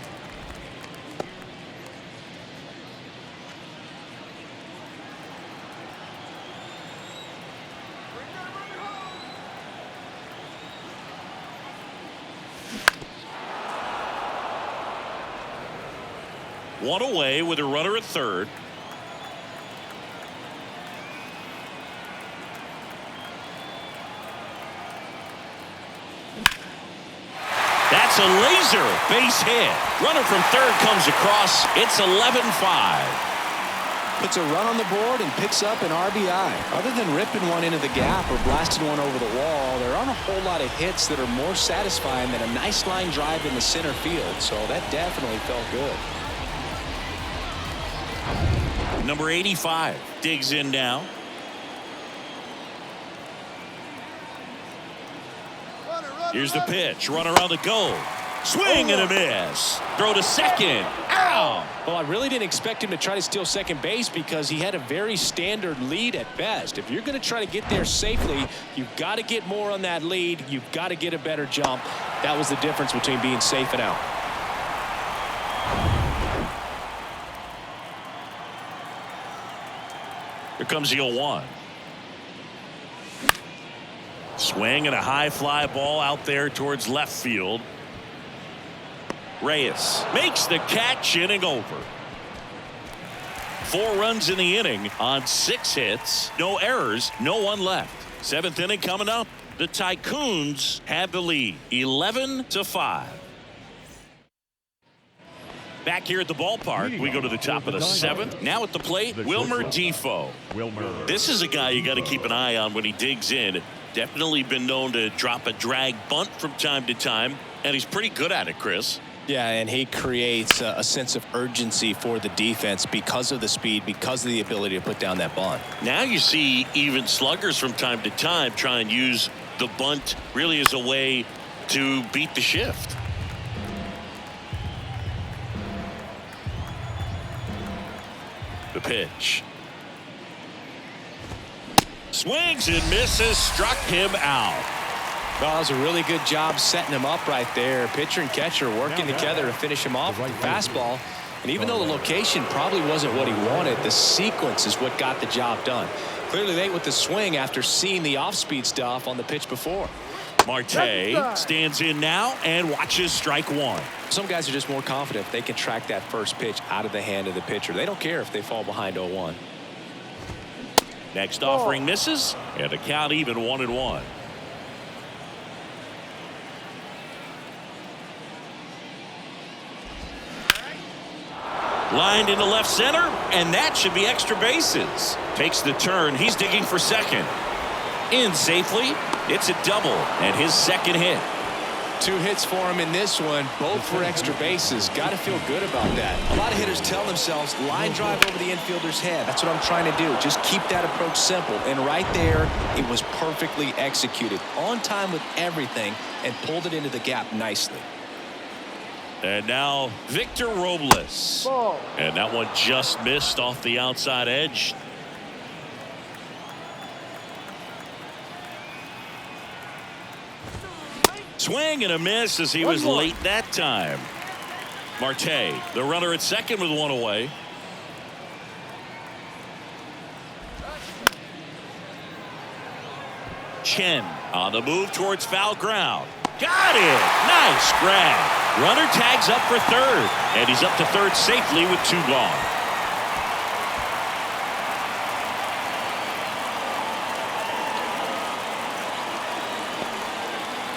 One away with a runner at third. That's a laser base hit. Runner from third comes across. It's 11-5. Puts a run on the board and picks up an RBI. Other than ripping one into the gap or blasting one over the wall, there aren't a whole lot of hits that are more satisfying than a nice line drive in the center field. So that definitely felt good. Number 85 digs in now. Here's the pitch. Runner on the go. Swing and a miss. Throw to second. down. Well, I really didn't expect him to try to steal second base because he had a very standard lead at best. If you're going to try to get there safely, you've got to get more on that lead. You've got to get a better jump. That was the difference between being safe and out. Here comes the 0-1. Swing and a high fly ball out there towards left field. Reyes makes the catch, inning over. 4 runs in the inning on 6 hits, no errors, no one left. 7th inning coming up. The Tycoons have the lead, 11-5. Back here at the ballpark, we go to the top of the 7th. Now at the plate, Wilmer Defoe. This is a guy you got to keep an eye on when he digs in. Definitely been known to drop a drag bunt from time to time, and he's pretty good at it, Chris. Yeah, and he creates a sense of urgency for the defense because of the speed, because of the ability to put down that bunt. Now you see even sluggers from time to time try and use the bunt really as a way to beat the shift. The pitch. Swings and misses, struck him out. Well, that was a really good job setting him up right there. Pitcher and catcher working together to finish him off with the fastball. And even though the location probably wasn't what he wanted, the sequence is what got the job done. Clearly late with the swing after seeing the off-speed stuff on the pitch before. Marte stands in now and watches strike 1. Some guys are just more confident if they can track that first pitch out of the hand of the pitcher. They don't care if they fall behind 0-1. Next offering misses, and a count even 1-1. Lined into left center, and that should be extra bases. Takes the turn. He's digging for second. In safely. It's a double, and his second hit. 2 hits for him in this one, both for extra bases. Got to feel good about that. A lot of hitters tell themselves, line drive over the infielder's head. That's what I'm trying to do. Just keep that approach simple. And right there, it was perfectly executed. On time with everything, and pulled it into the gap nicely. And now Victor Robles. Ball. And that one just missed off the outside edge. Swing and a miss as he was late that time. Marte, the runner at second with 1 away. Chen on the move towards foul ground. Got it! Nice grab. Runner tags up for third, and he's up to third safely with 2 gone.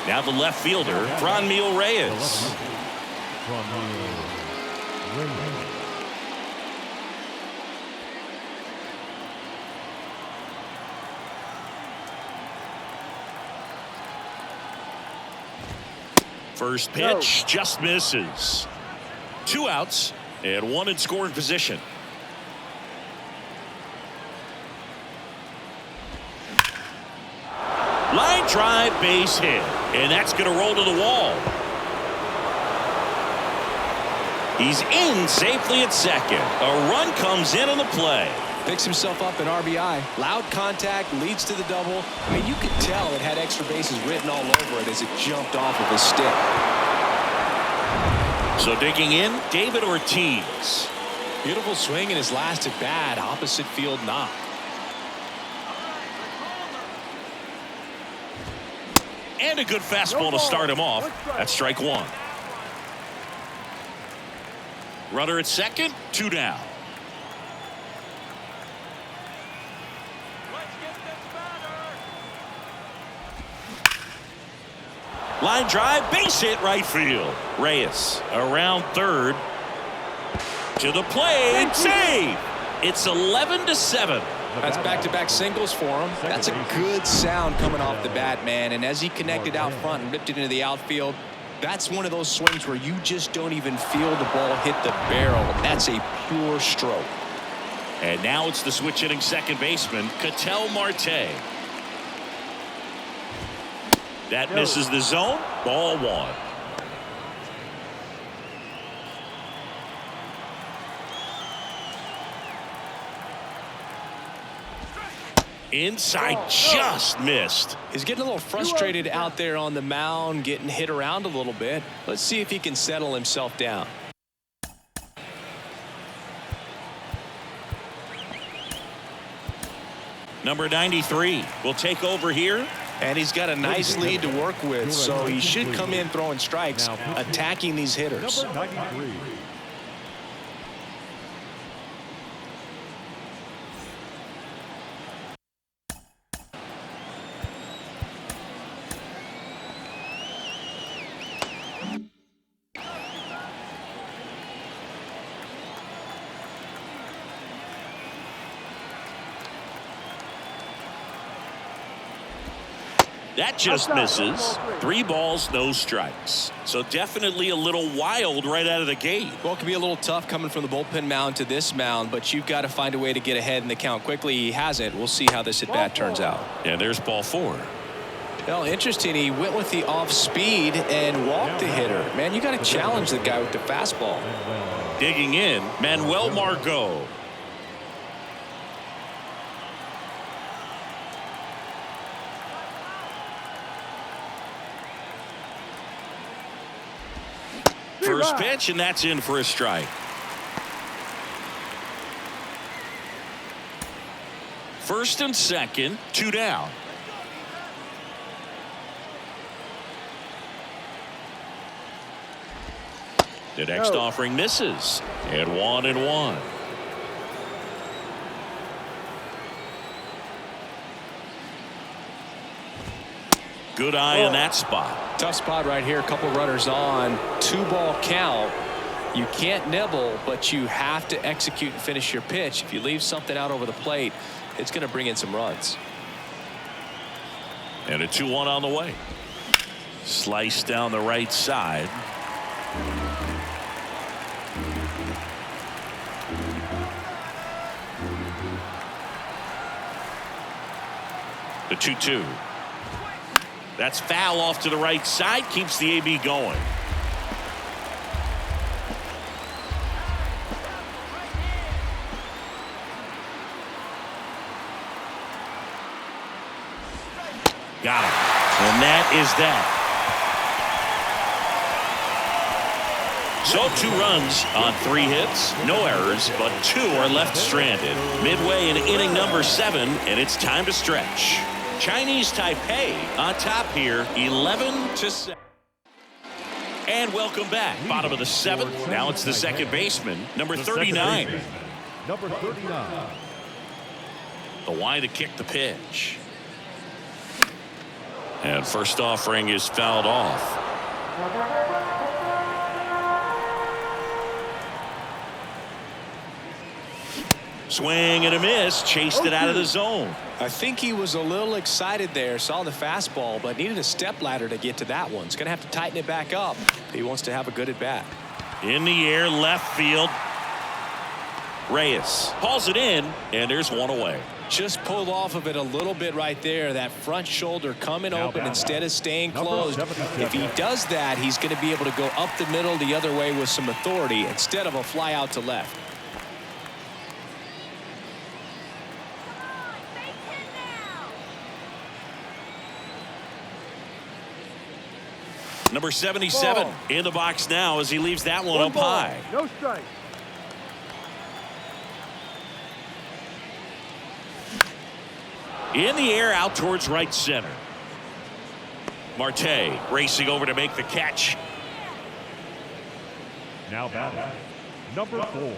Now the left fielder, Franmil Reyes. First pitch just misses. 2 outs and 1 in scoring position. Line drive, base hit, and that's going to roll to the wall. He's in safely at second. A run comes in on the play. Picks himself up an RBI. Loud contact, leads to the double. I mean, you could tell it had extra bases written all over it as it jumped off of his stick. So digging in, David Ortiz. Beautiful swing in his last at bat, opposite field knock. And a good fastball to start him off. That's strike 1. Runner at second, 2 down. Line drive, base hit right field. Reyes around third. To the plate, save. It's 11-7. That's back-to-back singles for him. That's a good sound coming off the bat, man. And as he connected out front and ripped it into the outfield, that's one of those swings where you just don't even feel the ball hit the barrel. That's a pure stroke. And now it's the switch hitting second baseman, Ketel Marte. That misses the zone. Ball 1. Inside, just missed. He's getting a little frustrated out there on the mound, getting hit around a little bit. Let's see if he can settle himself down. Number 93 will take over here. And he's got a nice lead to work with, so he should come in throwing strikes, attacking these hitters. Number 93. That just misses. 3 balls, no strikes. So definitely a little wild right out of the gate. Well, it can be a little tough coming from the bullpen mound to this mound, but you've got to find a way to get ahead in the count quickly. He hasn't. We'll see how this at-bat turns out. And there's ball 4. Well, interesting. He went with the off speed and walked the hitter. Man, you got to challenge the guy with the fastball. Digging in, Manuel Margot. First pitch, and that's in for a strike. First and second, 2 down. The next offering misses, and 1-1. Good eye on that spot. Tough spot right here. A couple runners on. 2-ball count. You can't nibble, but you have to execute and finish your pitch. If you leave something out over the plate, it's going to bring in some runs. And a 2-1 on the way. Slice down the right side. The 2-2. That's foul off to the right side. Keeps the AB going. Got him. And that is that. So 2 runs on 3 hits. No errors, but 2 are left stranded. Midway in inning number 7, and it's time to stretch. Chinese Taipei on top here, 11-7. And welcome back. Bottom of the 7th. Now it's the second baseman, number 39. Number 39. The wide to kick the pitch. And first offering is fouled off. Swing and a miss. Chased it out of the zone. I think he was a little excited there, saw the fastball, but needed a step ladder to get to that one. He's going to have to tighten it back up if he wants to have a good at bat. In the air, left field. Reyes hauls it in, and there's 1 away. Just pulled off of it a little bit right there. That front shoulder coming open instead of staying closed. If he does that, he's going to be able to go up the middle the other way with some authority instead of a fly out to left. Number 77 in the box now as he leaves that one up high. No strike. In the air out towards right center. Marte racing over to make the catch. Now batting, number 4.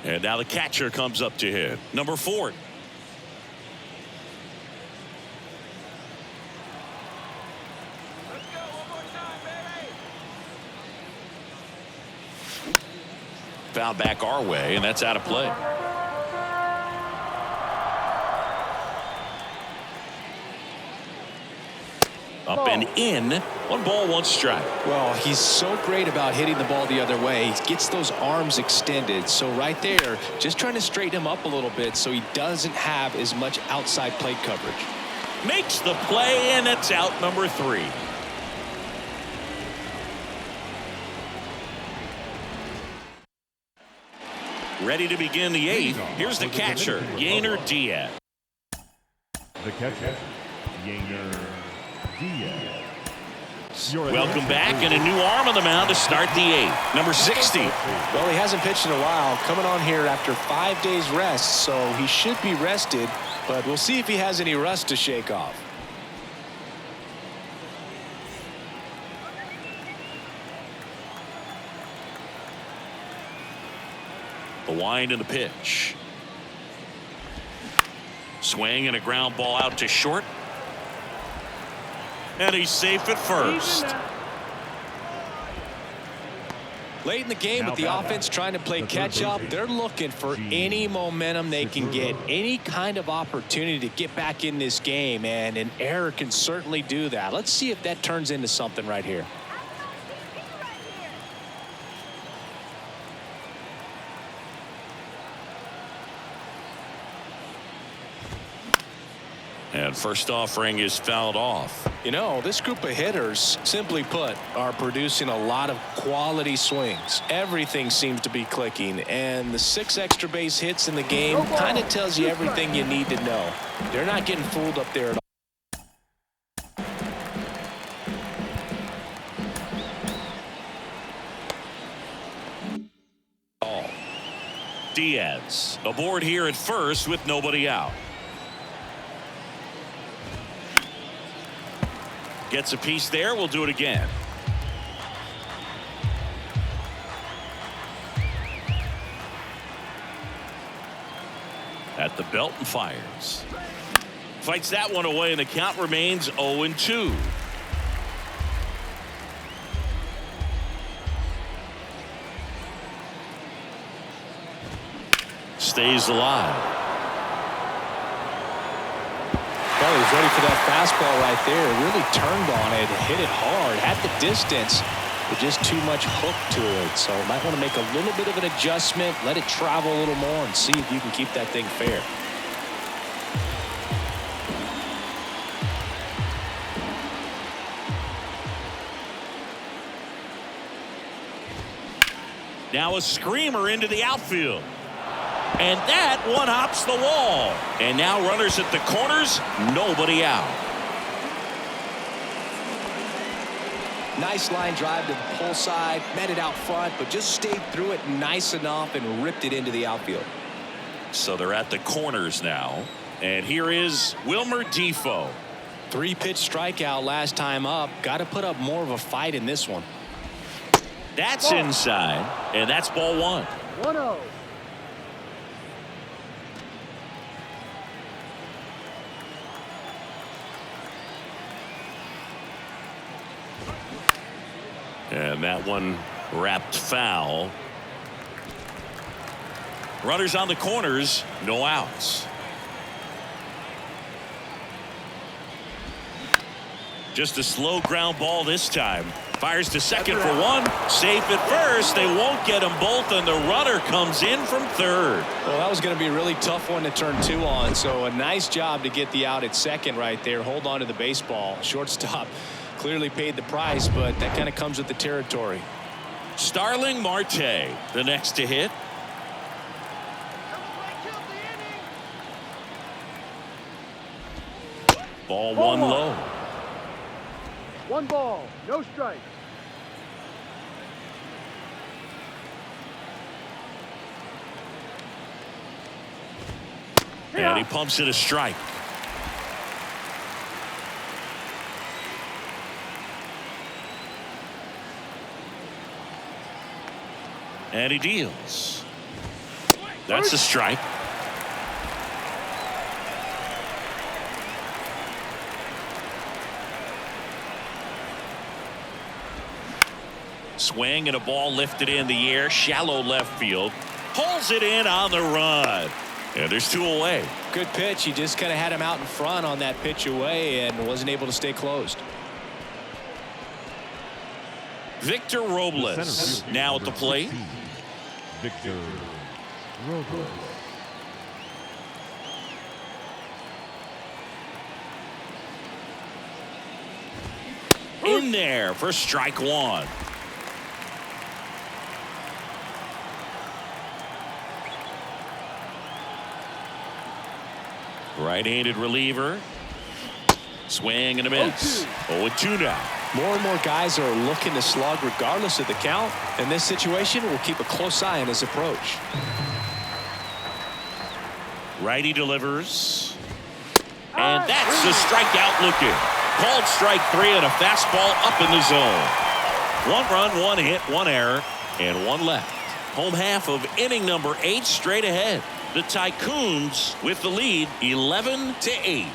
And now the catcher comes up to hit. Number 4. Foul back our way, and that's out of play. Up and in. 1 ball, 1 strike. Well, he's so great about hitting the ball the other way. He gets those arms extended. So right there, just trying to straighten him up a little bit so he doesn't have as much outside plate coverage. Makes the play, and it's out number 3. Ready to begin the 8th. Here's the catcher, Yainer Diaz. The catcher, Yainer Diaz. Welcome back, and a new arm on the mound to start the 8th. Number 60. Well, he hasn't pitched in a while, coming on here after 5 days rest, so he should be rested, but we'll see if he has any rust to shake off. The wind and the pitch. Swing and a ground ball out to short. And he's safe at first. Late in the game with the offense trying to play catch up, they're looking for any momentum they can get, any kind of opportunity to get back in this game, and an error can certainly do that. Let's see if that turns into something right here. And first offering is fouled off. You know, this group of hitters, simply put, are producing a lot of quality swings. Everything seems to be clicking, and the 6 extra base hits in the game kind of tells you everything you need to know. They're not getting fooled up there at all. Diaz aboard here at first with nobody out. Gets a piece there. We'll do it again. At the belt and fires. Fights that one away, and the count remains 0-2. Stays alive. Well, he was ready for that fastball right there. Really turned on it, hit it hard, at the distance, but just too much hook to it. So might want to make a little bit of an adjustment, let it travel a little more, and see if you can keep that thing fair. Now a screamer into the outfield. And that one hops the wall. And now runners at the corners, nobody out. Nice line drive to the pull side, met it out front, but just stayed through it nice enough and ripped it into the outfield. So they're at the corners now. And here is Wilmer Defoe. 3-pitch strikeout last time up. Got to put up more of a fight in this one. That's inside, and that's ball 1. 1-0. And that one wrapped foul. Runners on the corners, no outs. Just a slow ground ball this time. Fires to second for 1. Safe at first. They won't get them both, and the runner comes in from third. Well, that was going to be a really tough one to turn 2 on. So a nice job to get the out at second right there. Hold on to the baseball. Shortstop clearly paid the price, but that kind of comes with the territory. Starling Marte, the next to hit. Ball 1 low. 1 ball, no strike. And he pumps it a strike. And he deals. That's a strike. Swing and a ball lifted in the air, shallow left field. Pulls it in on the run. And there's 2 away. Good pitch. He just kind of had him out in front on that pitch away and wasn't able to stay closed. Victor Robles now at the plate. Victor Robles. In there for strike 1. Right-handed reliever. Swing and a miss. 0-2 now. More and more guys are looking to slug regardless of the count. In this situation, we'll keep a close eye on his approach. Righty delivers. And that's a strikeout looking. Called strike 3 and a fastball up in the zone. 1 run, 1 hit, 1 error, and 1 left. Home half of inning number 8 straight ahead. The Tycoons with the lead 11-8.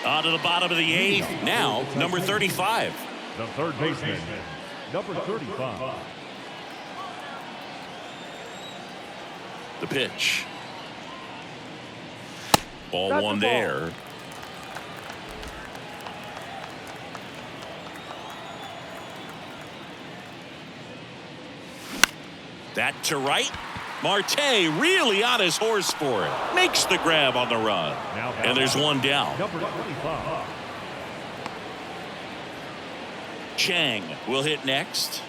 On to the bottom of the 8th. Now, number 35. The third baseman, number 35. The pitch. Ball 1 there. That to right. Marte really on his horse for it. Makes the grab on the run. And there's 1 down. Number 25. Chang will hit next.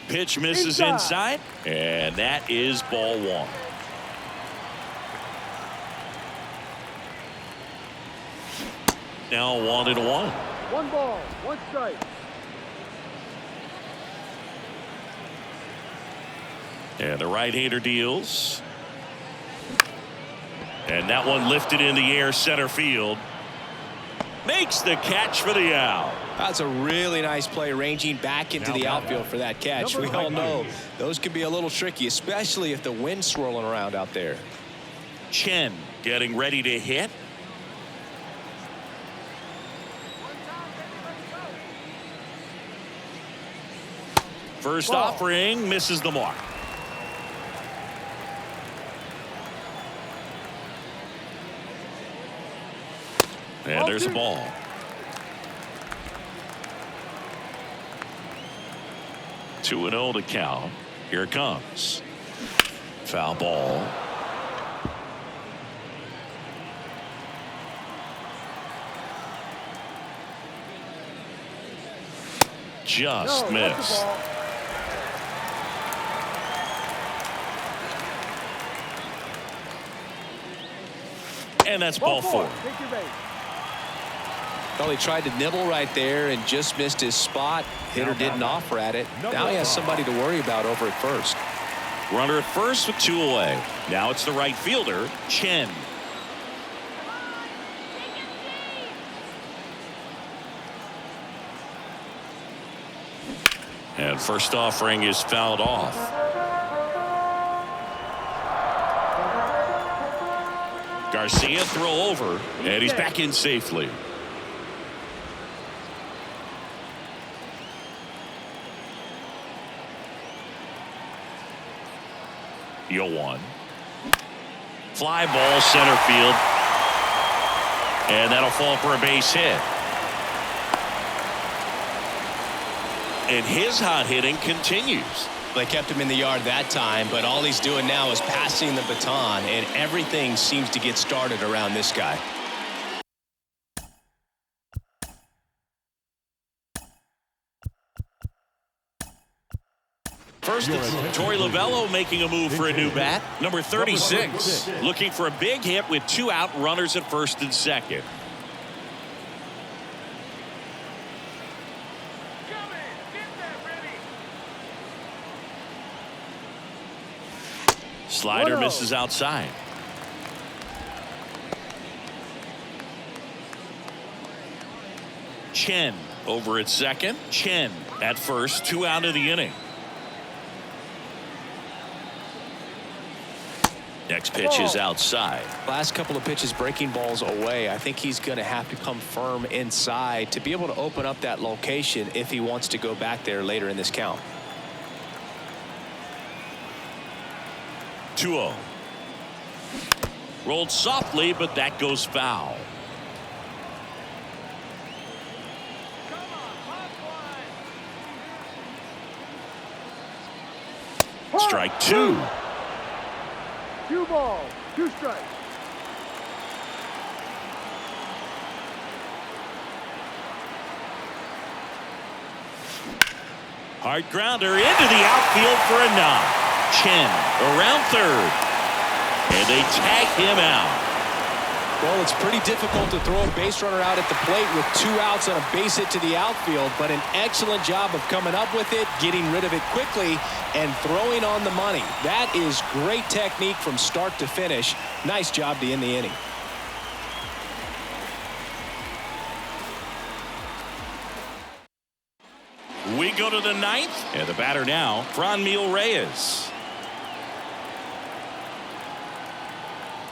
Pitch misses inside, and that is ball 1. Now 1-1. 1 ball, 1 strike. And the right-hander deals. And that one lifted in the air center field. Makes the catch for the out. That's a really nice play, ranging back into the outfield for that catch. We all know those can be a little tricky, especially if the wind's swirling around out there. Chen getting ready to hit. First offering misses the mark. And there's a ball. Two and 0 to count. Here it comes. Foul ball. Just missed. And that's ball 4. Take your base. Well, he tried to nibble right there and just missed his spot. Hitter didn't offer at it. Now he has somebody to worry about over at first. Runner at first with 2 away. Now it's the right fielder, Chen. And first offering is fouled off. Garcia throw over, and he's back in safely. Yo 1. Fly ball center field. And that'll fall for a base hit. And his hot hitting continues. They kept him in the yard that time, but all he's doing now is passing the baton, and everything seems to get started around this guy. First, it's Torey Lovullo making a move for a new bat. Number 36, looking for a big hit with 2 out, runners at first and second. Slider misses outside. Chen over at second. Chen at first, 2 out of the inning. Next pitch is outside. Last couple of pitches breaking balls away. I think he's going to have to come firm inside to be able to open up that location if he wants to go back there later in this count. 2-0. Rolled softly, but that goes foul. Strike 2. 2 balls, 2 strikes. Hard grounder into the outfield for a knock. Chen around third. And they tag him out. Well, it's pretty difficult to throw a base runner out at the plate with 2 outs on a base hit to the outfield, but an excellent job of coming up with it, getting rid of it quickly, and throwing on the money. That is great technique from start to finish. Nice job to end the inning. We go to the 9th, and the batter now, Franmil Reyes.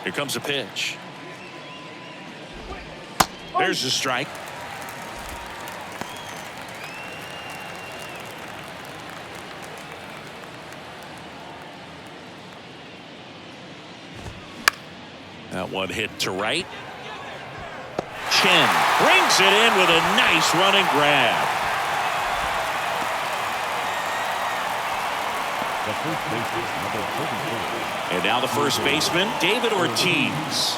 Here comes a pitch. There's a strike. That one hit to right. Chen brings it in with a nice running grab. The first baseman, number 34. And now the first baseman, David Ortiz.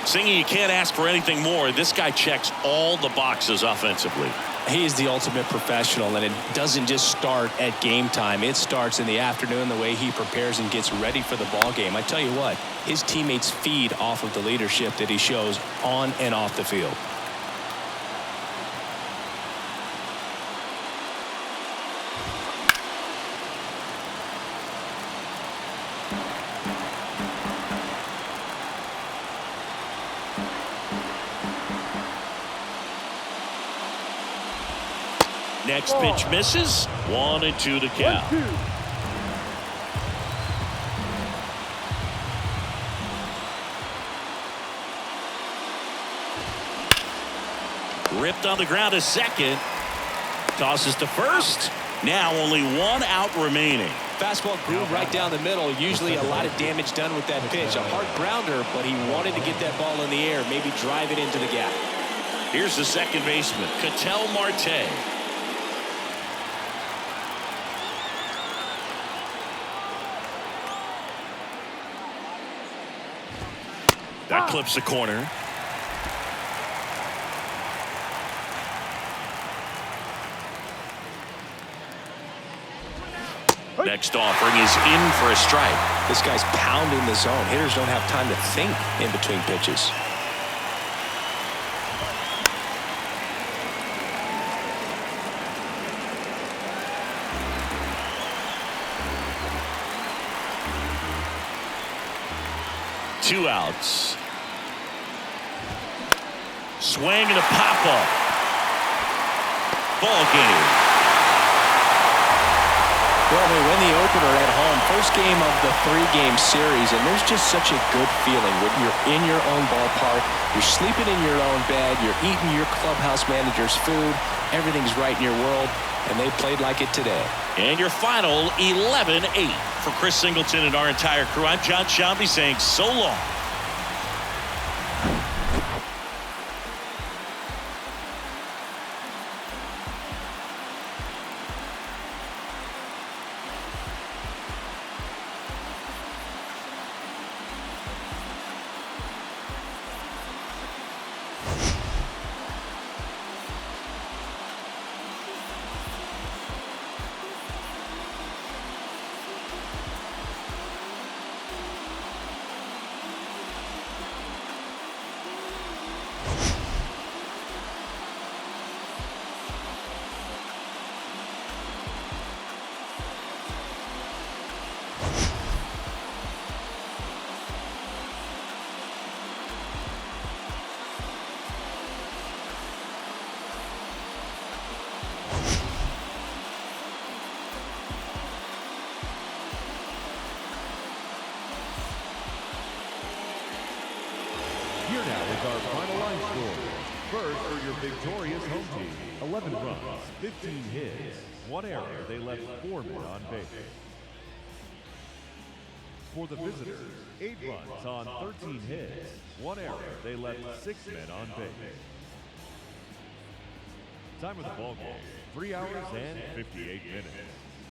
Singy, you can't ask for anything more. This guy checks all the boxes offensively. He is the ultimate professional, and it doesn't just start at game time. It starts in the afternoon, the way he prepares and gets ready for the ball game. I tell you what, his teammates feed off of the leadership that he shows on and off the field. Next pitch misses. 1-2 to count. 1-2. Ripped on the ground to second. Tosses to first. Now only 1 out remaining. Fastball groove right down the middle. Usually a lot of damage done with that pitch. A hard grounder, but he wanted to get that ball in the air, maybe drive it into the gap. Here's the second baseman, Ketel Marte. That clips the corner. Next offering is in for a strike. This guy's pounding the zone. Hitters don't have time to think in between pitches. Two outs. Swing and a pop-up. Ball game. Well, they win the opener at home. First game of the 3-game series, and there's just such a good feeling when you're in your own ballpark, you're sleeping in your own bed, you're eating your clubhouse manager's food, everything's right in your world, and they played like it today. And your final 11-8. For Chris Singleton and our entire crew, I'm John Shambi saying so long. Here now is our final line score. First for your victorious home team, 11 runs, 15 hits, 1 error. They left 4 men on base. For the visitors, 8 runs on 13 hits, 1 error. They left 6 men on base. Time of the ball game, 3 hours and 58 minutes.